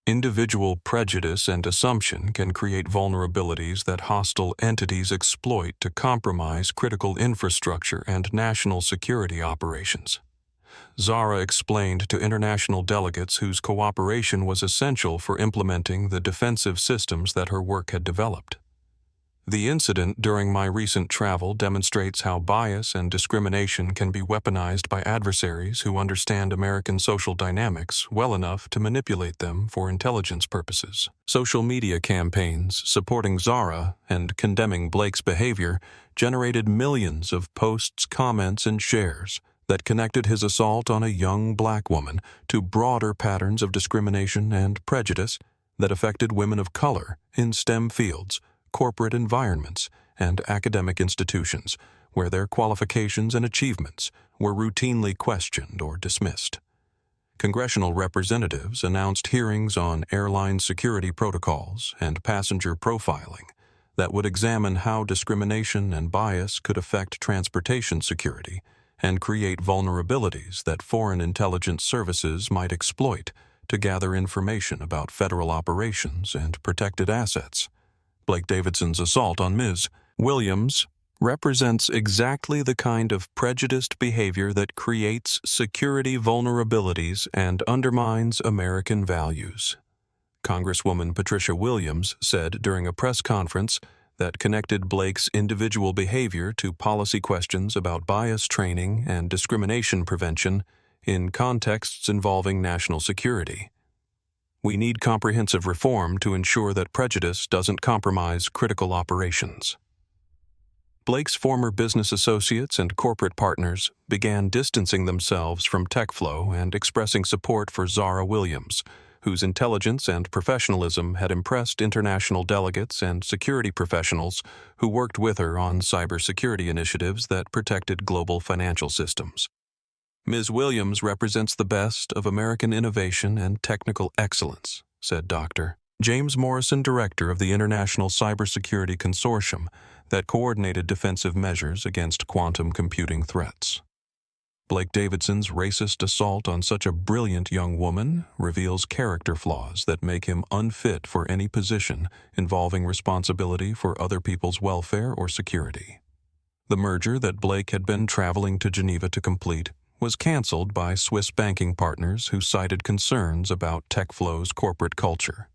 Individual prejudice and assumption can create vulnerabilities that hostile entities exploit to compromise critical infrastructure and national security operations. Zara explained to international delegates whose cooperation was essential for implementing the defensive systems that her work had developed. The incident during my recent travel demonstrates how bias and discrimination can be weaponized by adversaries who understand American social dynamics well enough to manipulate them for intelligence purposes. Social media campaigns supporting Zara and condemning Blake's behavior generated millions of posts, comments, and shares that connected his assault on a young black woman to broader patterns of discrimination and prejudice that affected women of color in STEM fields, corporate environments, and academic institutions, where their qualifications and achievements were routinely questioned or dismissed. Congressional representatives announced hearings on airline security protocols and passenger profiling that would examine how discrimination and bias could affect transportation security and create vulnerabilities that foreign intelligence services might exploit to gather information about federal operations and protected assets. Blake Davidson's assault on Ms. Williams represents exactly the kind of prejudiced behavior that creates security vulnerabilities and undermines American values. Congresswoman Patricia Williams said during a press conference that connected Blake's individual behavior to policy questions about bias training and discrimination prevention in contexts involving national security. We need comprehensive reform to ensure that prejudice doesn't compromise critical operations. Blake's former business associates and corporate partners began distancing themselves from TechFlow and expressing support for Zara Williams, whose intelligence and professionalism had impressed international delegates and security professionals who worked with her on cybersecurity initiatives that protected global financial systems. Ms. Williams represents the best of American innovation and technical excellence, said Dr. James Morrison, director of the International Cybersecurity Consortium that coordinated defensive measures against quantum computing threats. Blake Davidson's racist assault on such a brilliant young woman reveals character flaws that make him unfit for any position involving responsibility for other people's welfare or security. The merger that Blake had been traveling to Geneva to complete was canceled by Swiss banking partners who cited concerns about TechFlow's corporate culture,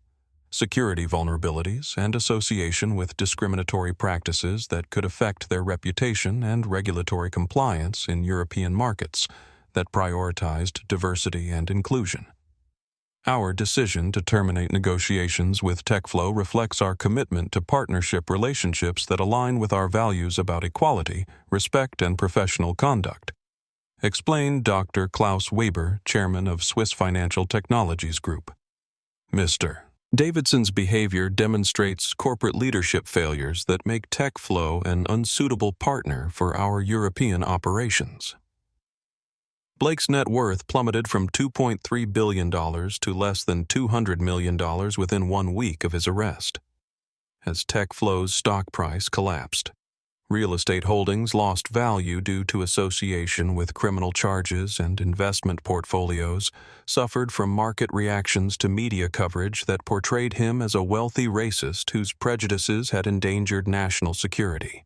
security vulnerabilities, and association with discriminatory practices that could affect their reputation and regulatory compliance in European markets that prioritized diversity and inclusion. Our decision to terminate negotiations with TechFlow reflects our commitment to partnership relationships that align with our values about equality, respect, and professional conduct, explained Dr. Klaus Weber, chairman of Swiss Financial Technologies Group. Mr. Davidson's behavior demonstrates corporate leadership failures that make TechFlow an unsuitable partner for our European operations. Blake's net worth plummeted from $2.3 billion to less than $200 million within 1 week of his arrest, as TechFlow's stock price collapsed. Real estate holdings lost value due to association with criminal charges, and investment portfolios suffered from market reactions to media coverage that portrayed him as a wealthy racist whose prejudices had endangered national security.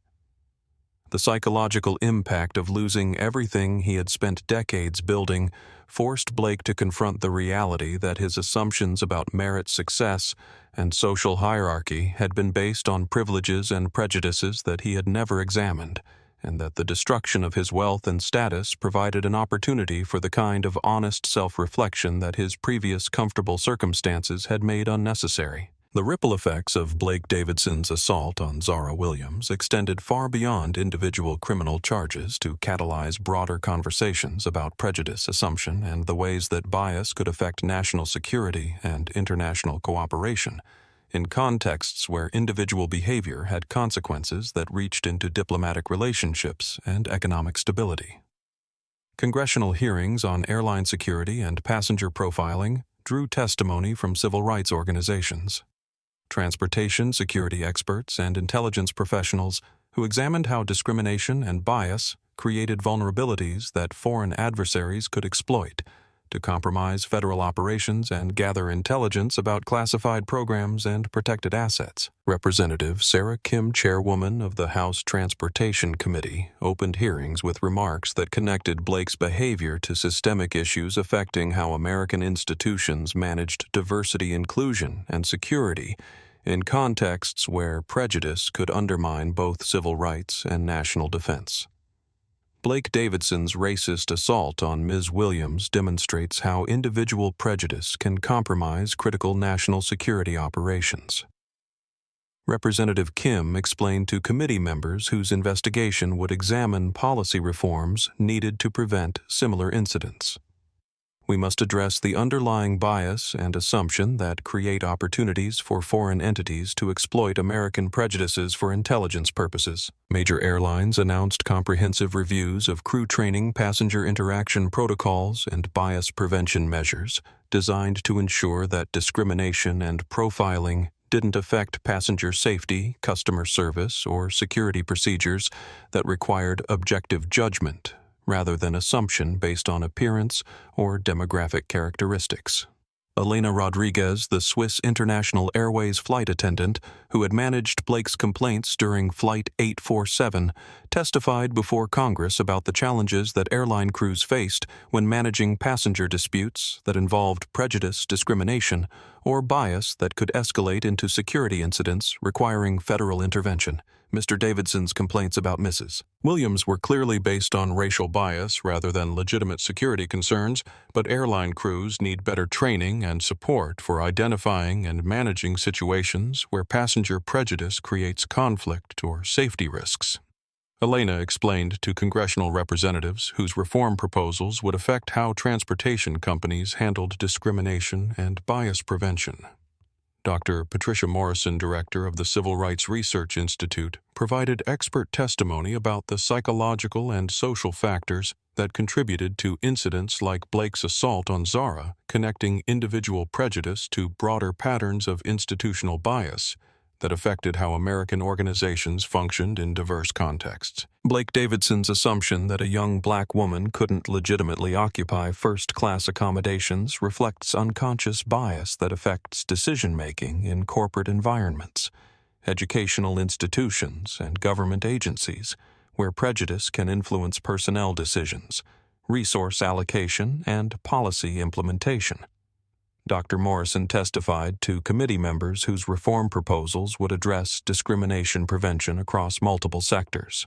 The psychological impact of losing everything he had spent decades building forced Blake to confront the reality that his assumptions about merit, success, and social hierarchy had been based on privileges and prejudices that he had never examined, and that the destruction of his wealth and status provided an opportunity for the kind of honest self-reflection that his previous comfortable circumstances had made unnecessary. The ripple effects of Blake Davidson's assault on Zara Williams extended far beyond individual criminal charges to catalyze broader conversations about prejudice assumption and the ways that bias could affect national security and international cooperation, in contexts where individual behavior had consequences that reached into diplomatic relationships and economic stability. Congressional hearings on airline security and passenger profiling drew testimony from civil rights organizations, transportation security experts, and intelligence professionals who examined how discrimination and bias created vulnerabilities that foreign adversaries could exploit to compromise federal operations and gather intelligence about classified programs and protected assets. Representative Sarah Kim, chairwoman of the House Transportation Committee, opened hearings with remarks that connected Blake's behavior to systemic issues affecting how American institutions managed diversity, inclusion, and security in contexts where prejudice could undermine both civil rights and national defense. Blake Davidson's racist assault on Ms. Williams demonstrates how individual prejudice can compromise critical national security operations. Representative Kim explained to committee members whose investigation would examine policy reforms needed to prevent similar incidents. We must address the underlying bias and assumption that create opportunities for foreign entities to exploit American prejudices for intelligence purposes. Major airlines announced comprehensive reviews of crew training, passenger interaction protocols, and bias prevention measures designed to ensure that discrimination and profiling didn't affect passenger safety, customer service, or security procedures that required objective judgment rather than assumption based on appearance or demographic characteristics. Elena Rodriguez, the Swiss International Airways flight attendant who had managed Blake's complaints during Flight 847, testified before Congress about the challenges that airline crews faced when managing passenger disputes that involved prejudice, discrimination, or bias that could escalate into security incidents requiring federal intervention. Mr. Davidson's complaints about Mrs. Williams were clearly based on racial bias rather than legitimate security concerns, but airline crews need better training and support for identifying and managing situations where passenger prejudice creates conflict or safety risks. Elena explained to congressional representatives whose reform proposals would affect how transportation companies handled discrimination and bias prevention. Dr. Patricia Morrison, director of the Civil Rights Research Institute, provided expert testimony about the psychological and social factors that contributed to incidents like Blake's assault on Zara, connecting individual prejudice to broader patterns of institutional bias that affected how American organizations functioned in diverse contexts. Blake Davidson's assumption that a young black woman couldn't legitimately occupy first-class accommodations reflects unconscious bias that affects decision-making in corporate environments, educational institutions, and government agencies, where prejudice can influence personnel decisions, resource allocation, and policy implementation. Dr. Morrison testified to committee members whose reform proposals would address discrimination prevention across multiple sectors.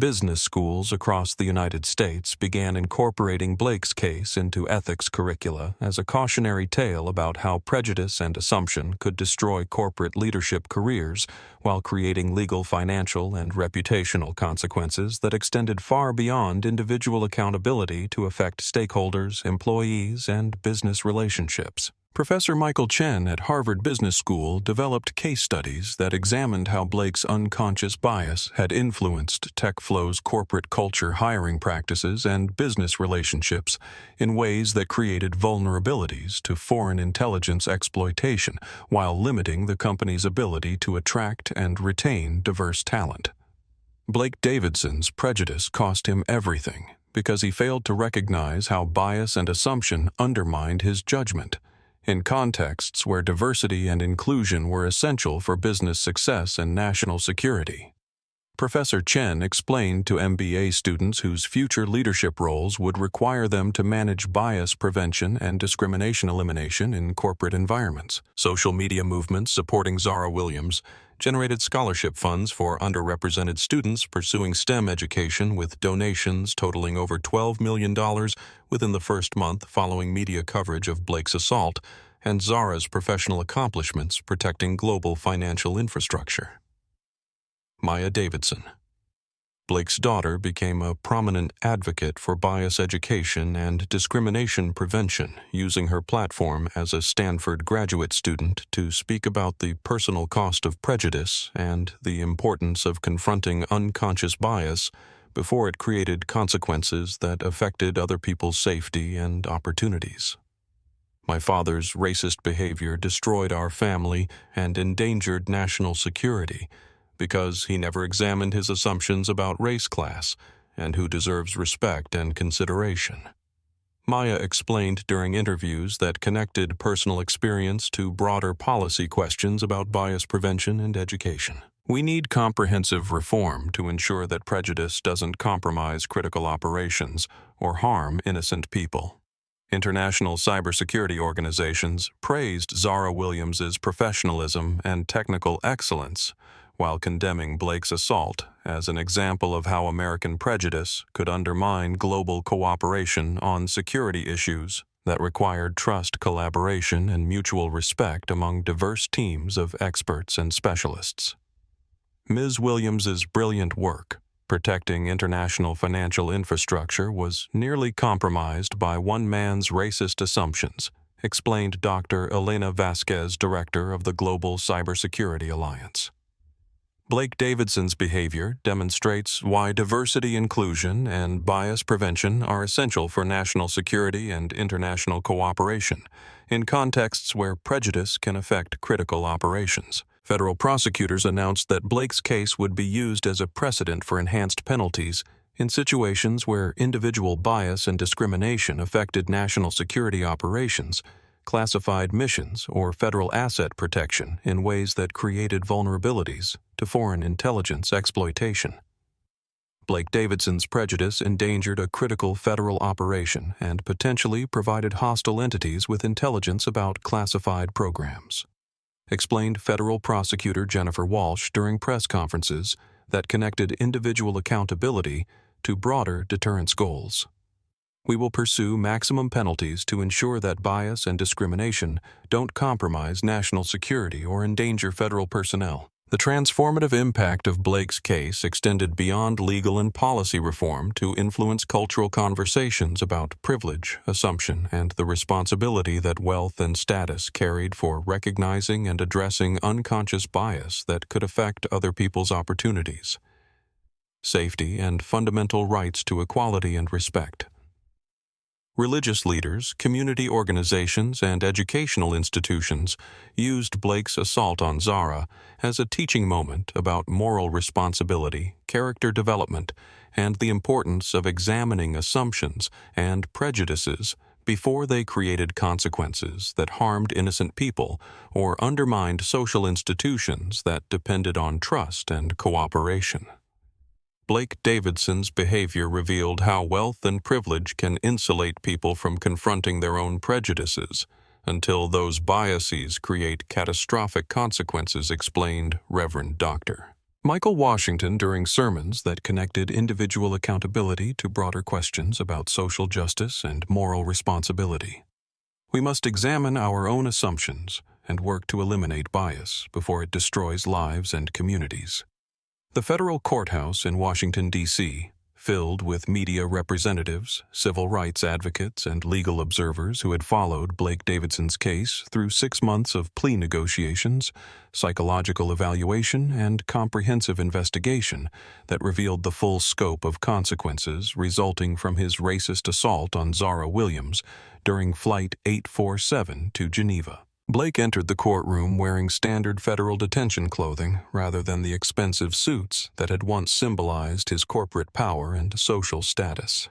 Business schools across the United States began incorporating Blake's case into ethics curricula as a cautionary tale about how prejudice and assumption could destroy corporate leadership careers while creating legal, financial, and reputational consequences that extended far beyond individual accountability to affect stakeholders, employees, and business relationships. Professor Michael Chen at Harvard Business School developed case studies that examined how Blake's unconscious bias had influenced TechFlow's corporate culture, hiring practices, and business relationships in ways that created vulnerabilities to foreign intelligence exploitation while limiting the company's ability to attract and retain diverse talent. Blake Davidson's prejudice cost him everything because he failed to recognize how bias and assumption undermined his judgment in contexts where diversity and inclusion were essential for business success and national security. Professor Chen explained to MBA students whose future leadership roles would require them to manage bias prevention and discrimination elimination in corporate environments. Social media movements supporting Zara Williams generated scholarship funds for underrepresented students pursuing STEM education with donations totaling over $12 million within the first month following media coverage of Blake's assault and Zara's professional accomplishments protecting global financial infrastructure. Maya Davidson. Blake's daughter became a prominent advocate for bias education and discrimination prevention, using her platform as a Stanford graduate student to speak about the personal cost of prejudice and the importance of confronting unconscious bias before it created consequences that affected other people's safety and opportunities. My father's racist behavior destroyed our family and endangered national security, because he never examined his assumptions about race class and who deserves respect and consideration. Maya explained during interviews that connected personal experience to broader policy questions about bias prevention and education. We need comprehensive reform to ensure that prejudice doesn't compromise critical operations or harm innocent people. International cybersecurity organizations praised Zara Williams's professionalism and technical excellence, while condemning Blake's assault as an example of how American prejudice could undermine global cooperation on security issues that required trust, collaboration, and mutual respect among diverse teams of experts and specialists. Ms. Williams's brilliant work, protecting international financial infrastructure was nearly compromised by one man's racist assumptions, explained Dr. Elena Vasquez, director of the Global Cybersecurity Alliance. Blake Davidson's behavior demonstrates why diversity inclusion and bias prevention are essential for national security and international cooperation, in contexts where prejudice can affect critical operations. Federal prosecutors announced that Blake's case would be used as a precedent for enhanced penalties in situations where individual bias and discrimination affected national security operations, classified missions, or federal asset protection in ways that created vulnerabilities to foreign intelligence exploitation. Blake Davidson's prejudice endangered a critical federal operation and potentially provided hostile entities with intelligence about classified programs, explained federal prosecutor Jennifer Walsh during press conferences that connected individual accountability to broader deterrence goals. We will pursue maximum penalties to ensure that bias and discrimination don't compromise national security or endanger federal personnel. The transformative impact of Blake's case extended beyond legal and policy reform to influence cultural conversations about privilege, assumption, and the responsibility that wealth and status carried for recognizing and addressing unconscious bias that could affect other people's opportunities, safety, and fundamental rights to equality and respect. Religious leaders, community organizations, and educational institutions used Blake's assault on Zara as a teaching moment about moral responsibility, character development, and the importance of examining assumptions and prejudices before they created consequences that harmed innocent people or undermined social institutions that depended on trust and cooperation. Blake Davidson's behavior revealed how wealth and privilege can insulate people from confronting their own prejudices until those biases create catastrophic consequences, explained Reverend Dr. Michael Washington during sermons that connected individual accountability to broader questions about social justice and moral responsibility. We must examine our own assumptions and work to eliminate bias before it destroys lives and communities. The federal courthouse in Washington, D.C., filled with media representatives, civil rights advocates, and legal observers who had followed Blake Davidson's case through 6 months of plea negotiations, psychological evaluation, and comprehensive investigation that revealed the full scope of consequences resulting from his racist assault on Zara Williams during Flight 847 to Geneva. Blake entered the courtroom wearing standard federal detention clothing rather than the expensive suits that had once symbolized his corporate power and social status.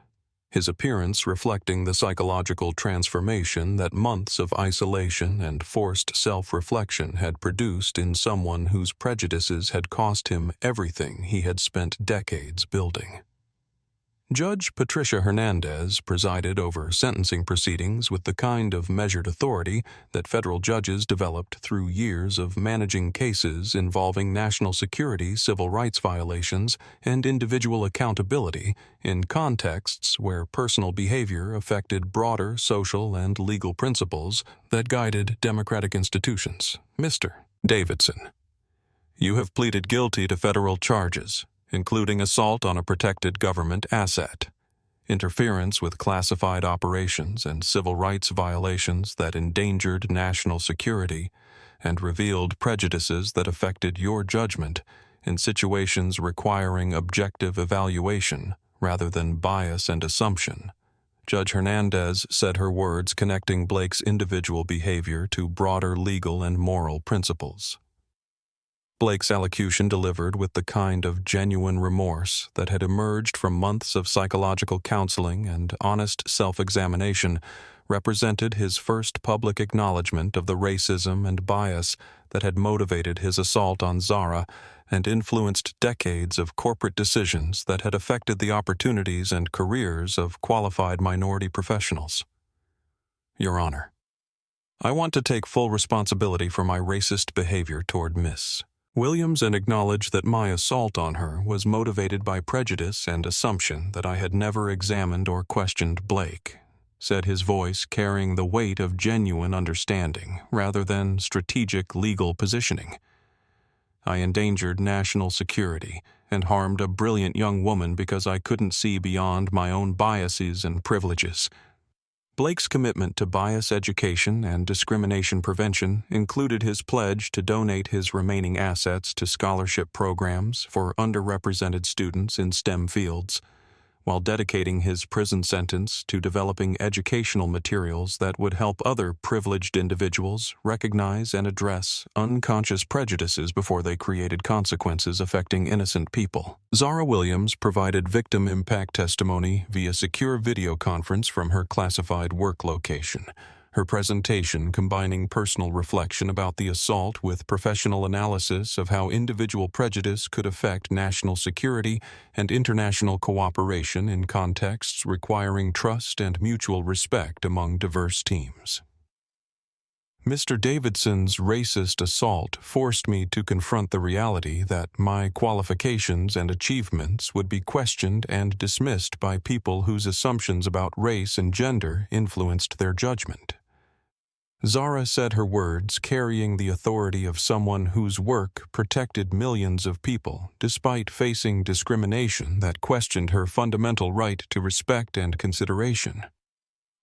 His appearance reflecting the psychological transformation that months of isolation and forced self-reflection had produced in someone whose prejudices had cost him everything he had spent decades building. Judge Patricia Hernandez presided over sentencing proceedings with the kind of measured authority that federal judges developed through years of managing cases involving national security, civil rights violations, and individual accountability in contexts where personal behavior affected broader social and legal principles that guided democratic institutions. Mr. Davidson, you have pleaded guilty to federal charges, including assault on a protected government asset, interference with classified operations and civil rights violations that endangered national security, and revealed prejudices that affected your judgment in situations requiring objective evaluation rather than bias and assumption. Judge Hernandez said her words connecting Blake's individual behavior to broader legal and moral principles. Blake's allocution, delivered with the kind of genuine remorse that had emerged from months of psychological counseling and honest self-examination, represented his first public acknowledgement of the racism and bias that had motivated his assault on Zara and influenced decades of corporate decisions that had affected the opportunities and careers of qualified minority professionals. Your Honor, I want to take full responsibility for my racist behavior toward Miss Williams and acknowledge that my assault on her was motivated by prejudice and assumption that I had never examined or questioned Blake, said his voice carrying the weight of genuine understanding rather than strategic legal positioning. I endangered national security and harmed a brilliant young woman because I couldn't see beyond my own biases and privileges. Blake's commitment to bias education and discrimination prevention included his pledge to donate his remaining assets to scholarship programs for underrepresented students in STEM fields, while dedicating his prison sentence to developing educational materials that would help other privileged individuals recognize and address unconscious prejudices before they created consequences affecting innocent people. Zara Williams provided victim impact testimony via secure video conference from her classified work location, her presentation combining personal reflection about the assault with professional analysis of how individual prejudice could affect national security and international cooperation in contexts requiring trust and mutual respect among diverse teams. Mr. Davidson's racist assault forced me to confront the reality that my qualifications and achievements would be questioned and dismissed by people whose assumptions about race and gender influenced their judgment. Zara said her words carrying the authority of someone whose work protected millions of people despite facing discrimination that questioned her fundamental right to respect and consideration.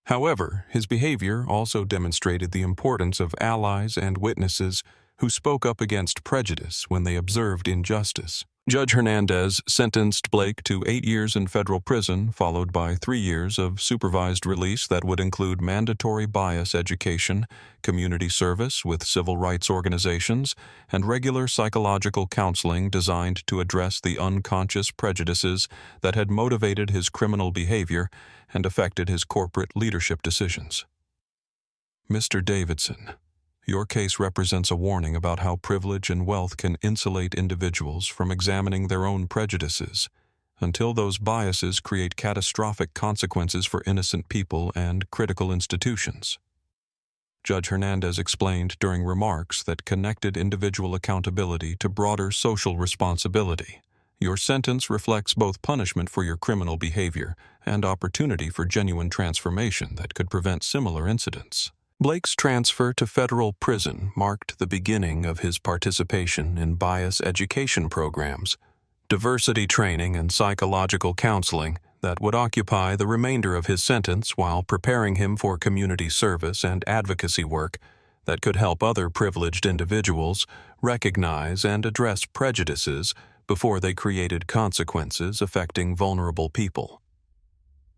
However, his behavior also demonstrated the importance of allies and witnesses who spoke up against prejudice when they observed injustice. Judge Hernandez sentenced Blake to 8 years in federal prison, followed by 3 years of supervised release that would include mandatory bias education, community service with civil rights organizations, and regular psychological counseling designed to address the unconscious prejudices that had motivated his criminal behavior and affected his corporate leadership decisions. Mr. Davidson, your case represents a warning about how privilege and wealth can insulate individuals from examining their own prejudices until those biases create catastrophic consequences for innocent people and critical institutions. Judge Hernandez explained during remarks that connected individual accountability to broader social responsibility. Your sentence reflects both punishment for your criminal behavior and opportunity for genuine transformation that could prevent similar incidents. Blake's transfer to federal prison marked the beginning of his participation in bias education programs, diversity training, and psychological counseling that would occupy the remainder of his sentence while preparing him for community service and advocacy work that could help other privileged individuals recognize and address prejudices before they created consequences affecting vulnerable people.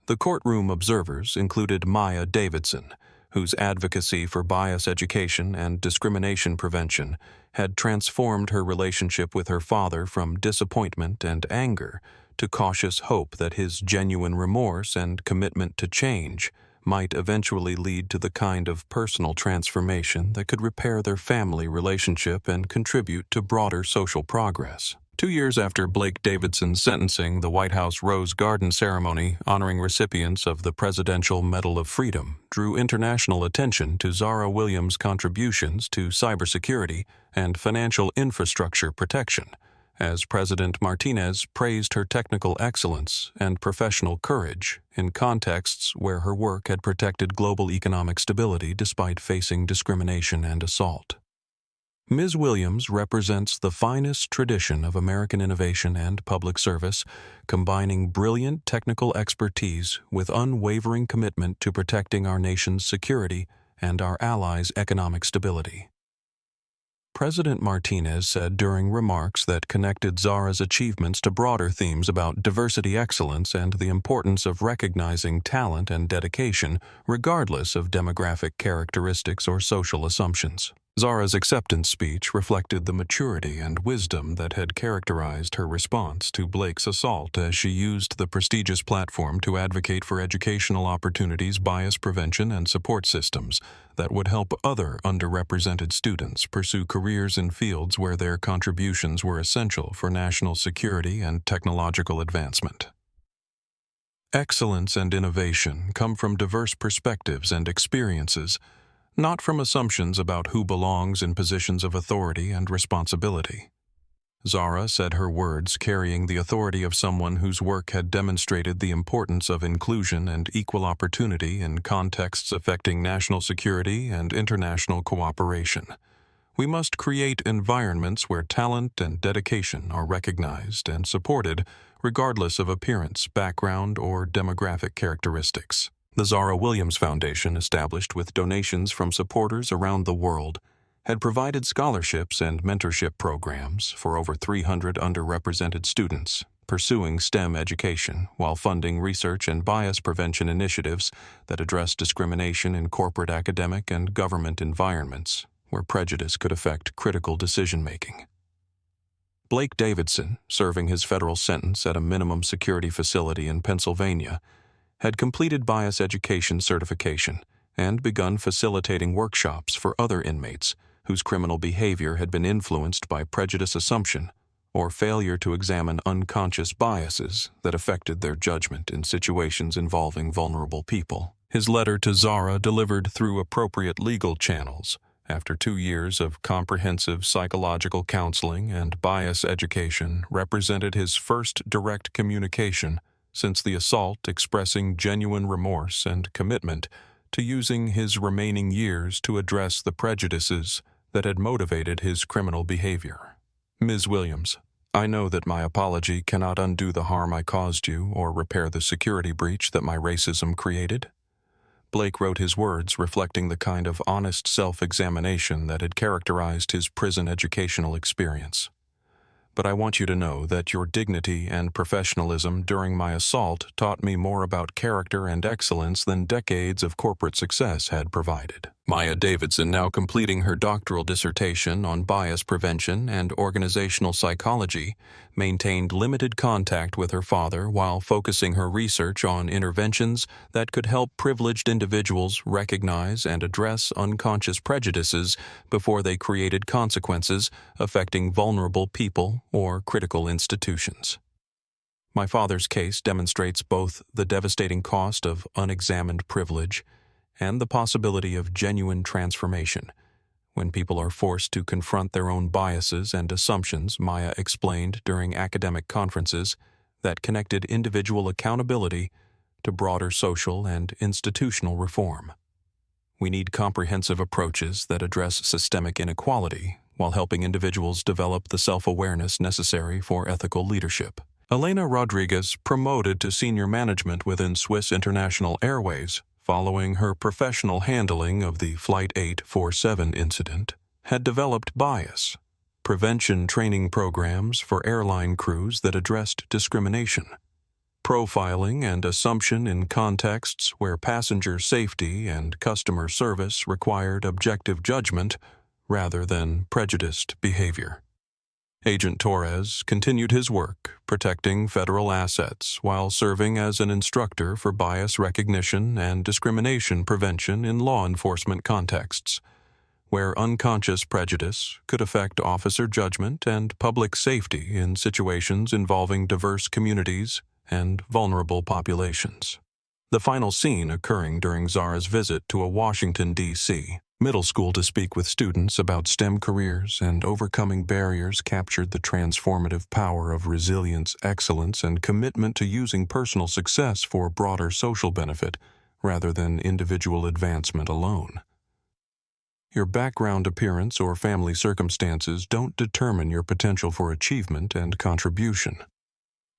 The courtroom observers included Maya Davidson, whose advocacy for bias education and discrimination prevention had transformed her relationship with her father from disappointment and anger to cautious hope that his genuine remorse and commitment to change might eventually lead to the kind of personal transformation that could repair their family relationship and contribute to broader social progress. 2 years after Blake Davidson's sentencing, the White House Rose Garden ceremony honoring recipients of the Presidential Medal of Freedom drew international attention to Zara Williams' contributions to cybersecurity and financial infrastructure protection, as President Martinez praised her technical excellence and professional courage in contexts where her work had protected global economic stability despite facing discrimination and assault. Ms. Williams represents the finest tradition of American innovation and public service, combining brilliant technical expertise with unwavering commitment to protecting our nation's security and our allies' economic stability. President Martinez said during remarks that connected Zara's achievements to broader themes about diversity excellence and the importance of recognizing talent and dedication regardless of demographic characteristics or social assumptions. Zara's acceptance speech reflected the maturity and wisdom that had characterized her response to Blake's assault as she used the prestigious platform to advocate for educational opportunities, bias prevention, and support systems that would help other underrepresented students pursue careers in fields where their contributions were essential for national security and technological advancement. Excellence and innovation come from diverse perspectives and experiences, not from assumptions about who belongs in positions of authority and responsibility. Zara said her words carrying the authority of someone whose work had demonstrated the importance of inclusion and equal opportunity in contexts affecting national security and international cooperation. We must create environments where talent and dedication are recognized and supported, regardless of appearance, background, or demographic characteristics. The Zara Williams Foundation, established with donations from supporters around the world, had provided scholarships and mentorship programs for over 300 underrepresented students pursuing STEM education while funding research and bias prevention initiatives that address discrimination in corporate, academic, and government environments where prejudice could affect critical decision-making. Blake Davidson, serving his federal sentence at a minimum security facility in Pennsylvania, had completed bias education certification and begun facilitating workshops for other inmates whose criminal behavior had been influenced by prejudice assumption or failure to examine unconscious biases that affected their judgment in situations involving vulnerable people. His letter to Zara, delivered through appropriate legal channels, after 2 years of comprehensive psychological counseling and bias education, represented his first direct communication since the assault, expressing genuine remorse and commitment to using his remaining years to address the prejudices that had motivated his criminal behavior. Ms. Williams, I know that my apology cannot undo the harm I caused you or repair the security breach that my racism created. Blake wrote his words reflecting the kind of honest self-examination that had characterized his prison educational experience. But I want you to know that your dignity and professionalism during my assault taught me more about character and excellence than decades of corporate success had provided. Maya Davidson, now completing her doctoral dissertation on bias prevention and organizational psychology, maintained limited contact with her father while focusing her research on interventions that could help privileged individuals recognize and address unconscious prejudices before they created consequences affecting vulnerable people or critical institutions. My father's case demonstrates both the devastating cost of unexamined privilege and the possibility of genuine transformation when people are forced to confront their own biases and assumptions, Maya explained during academic conferences that connected individual accountability to broader social and institutional reform. We need comprehensive approaches that address systemic inequality while helping individuals develop the self-awareness necessary for ethical leadership. Elena Rodriguez, promoted to senior management within Swiss International Airways following her professional handling of the Flight 847 incident, had developed bias prevention training programs for airline crews that addressed discrimination, profiling and assumption in contexts where passenger safety and customer service required objective judgment rather than prejudiced behavior. Agent Torres continued his work protecting federal assets while serving as an instructor for bias recognition and discrimination prevention in law enforcement contexts, where unconscious prejudice could affect officer judgment and public safety in situations involving diverse communities and vulnerable populations. The final scene occurring during Zara's visit to a Washington, D.C. middle school to speak with students about STEM careers and overcoming barriers captured the transformative power of resilience, excellence, and commitment to using personal success for broader social benefit rather than individual advancement alone. Your background, appearance, or family circumstances don't determine your potential for achievement and contribution.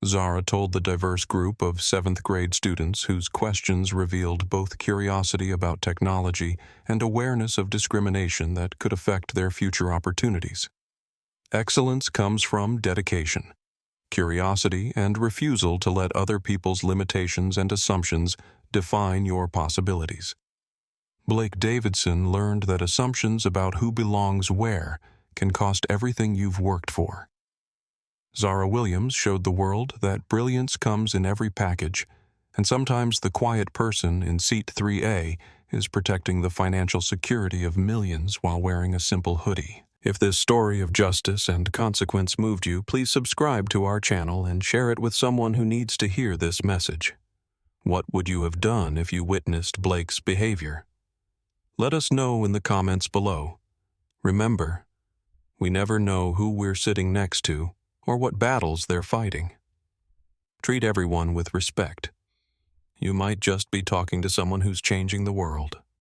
Zara told the diverse group of 7th grade students whose questions revealed both curiosity about technology and awareness of discrimination that could affect their future opportunities. Excellence comes from dedication, curiosity, and refusal to let other people's limitations and assumptions define your possibilities. Blake Davidson learned that assumptions about who belongs where can cost everything you've worked for. Zara Williams showed the world that brilliance comes in every package, and sometimes the quiet person in seat 3A is protecting the financial security of millions while wearing a simple hoodie. If this story of justice and consequence moved you, please subscribe to our channel and share it with someone who needs to hear this message. What would you have done if you witnessed Blake's behavior? Let us know in the comments below. Remember, we never know who we're sitting next to or what battles they're fighting. Treat everyone with respect. You might just be talking to someone who's changing the world.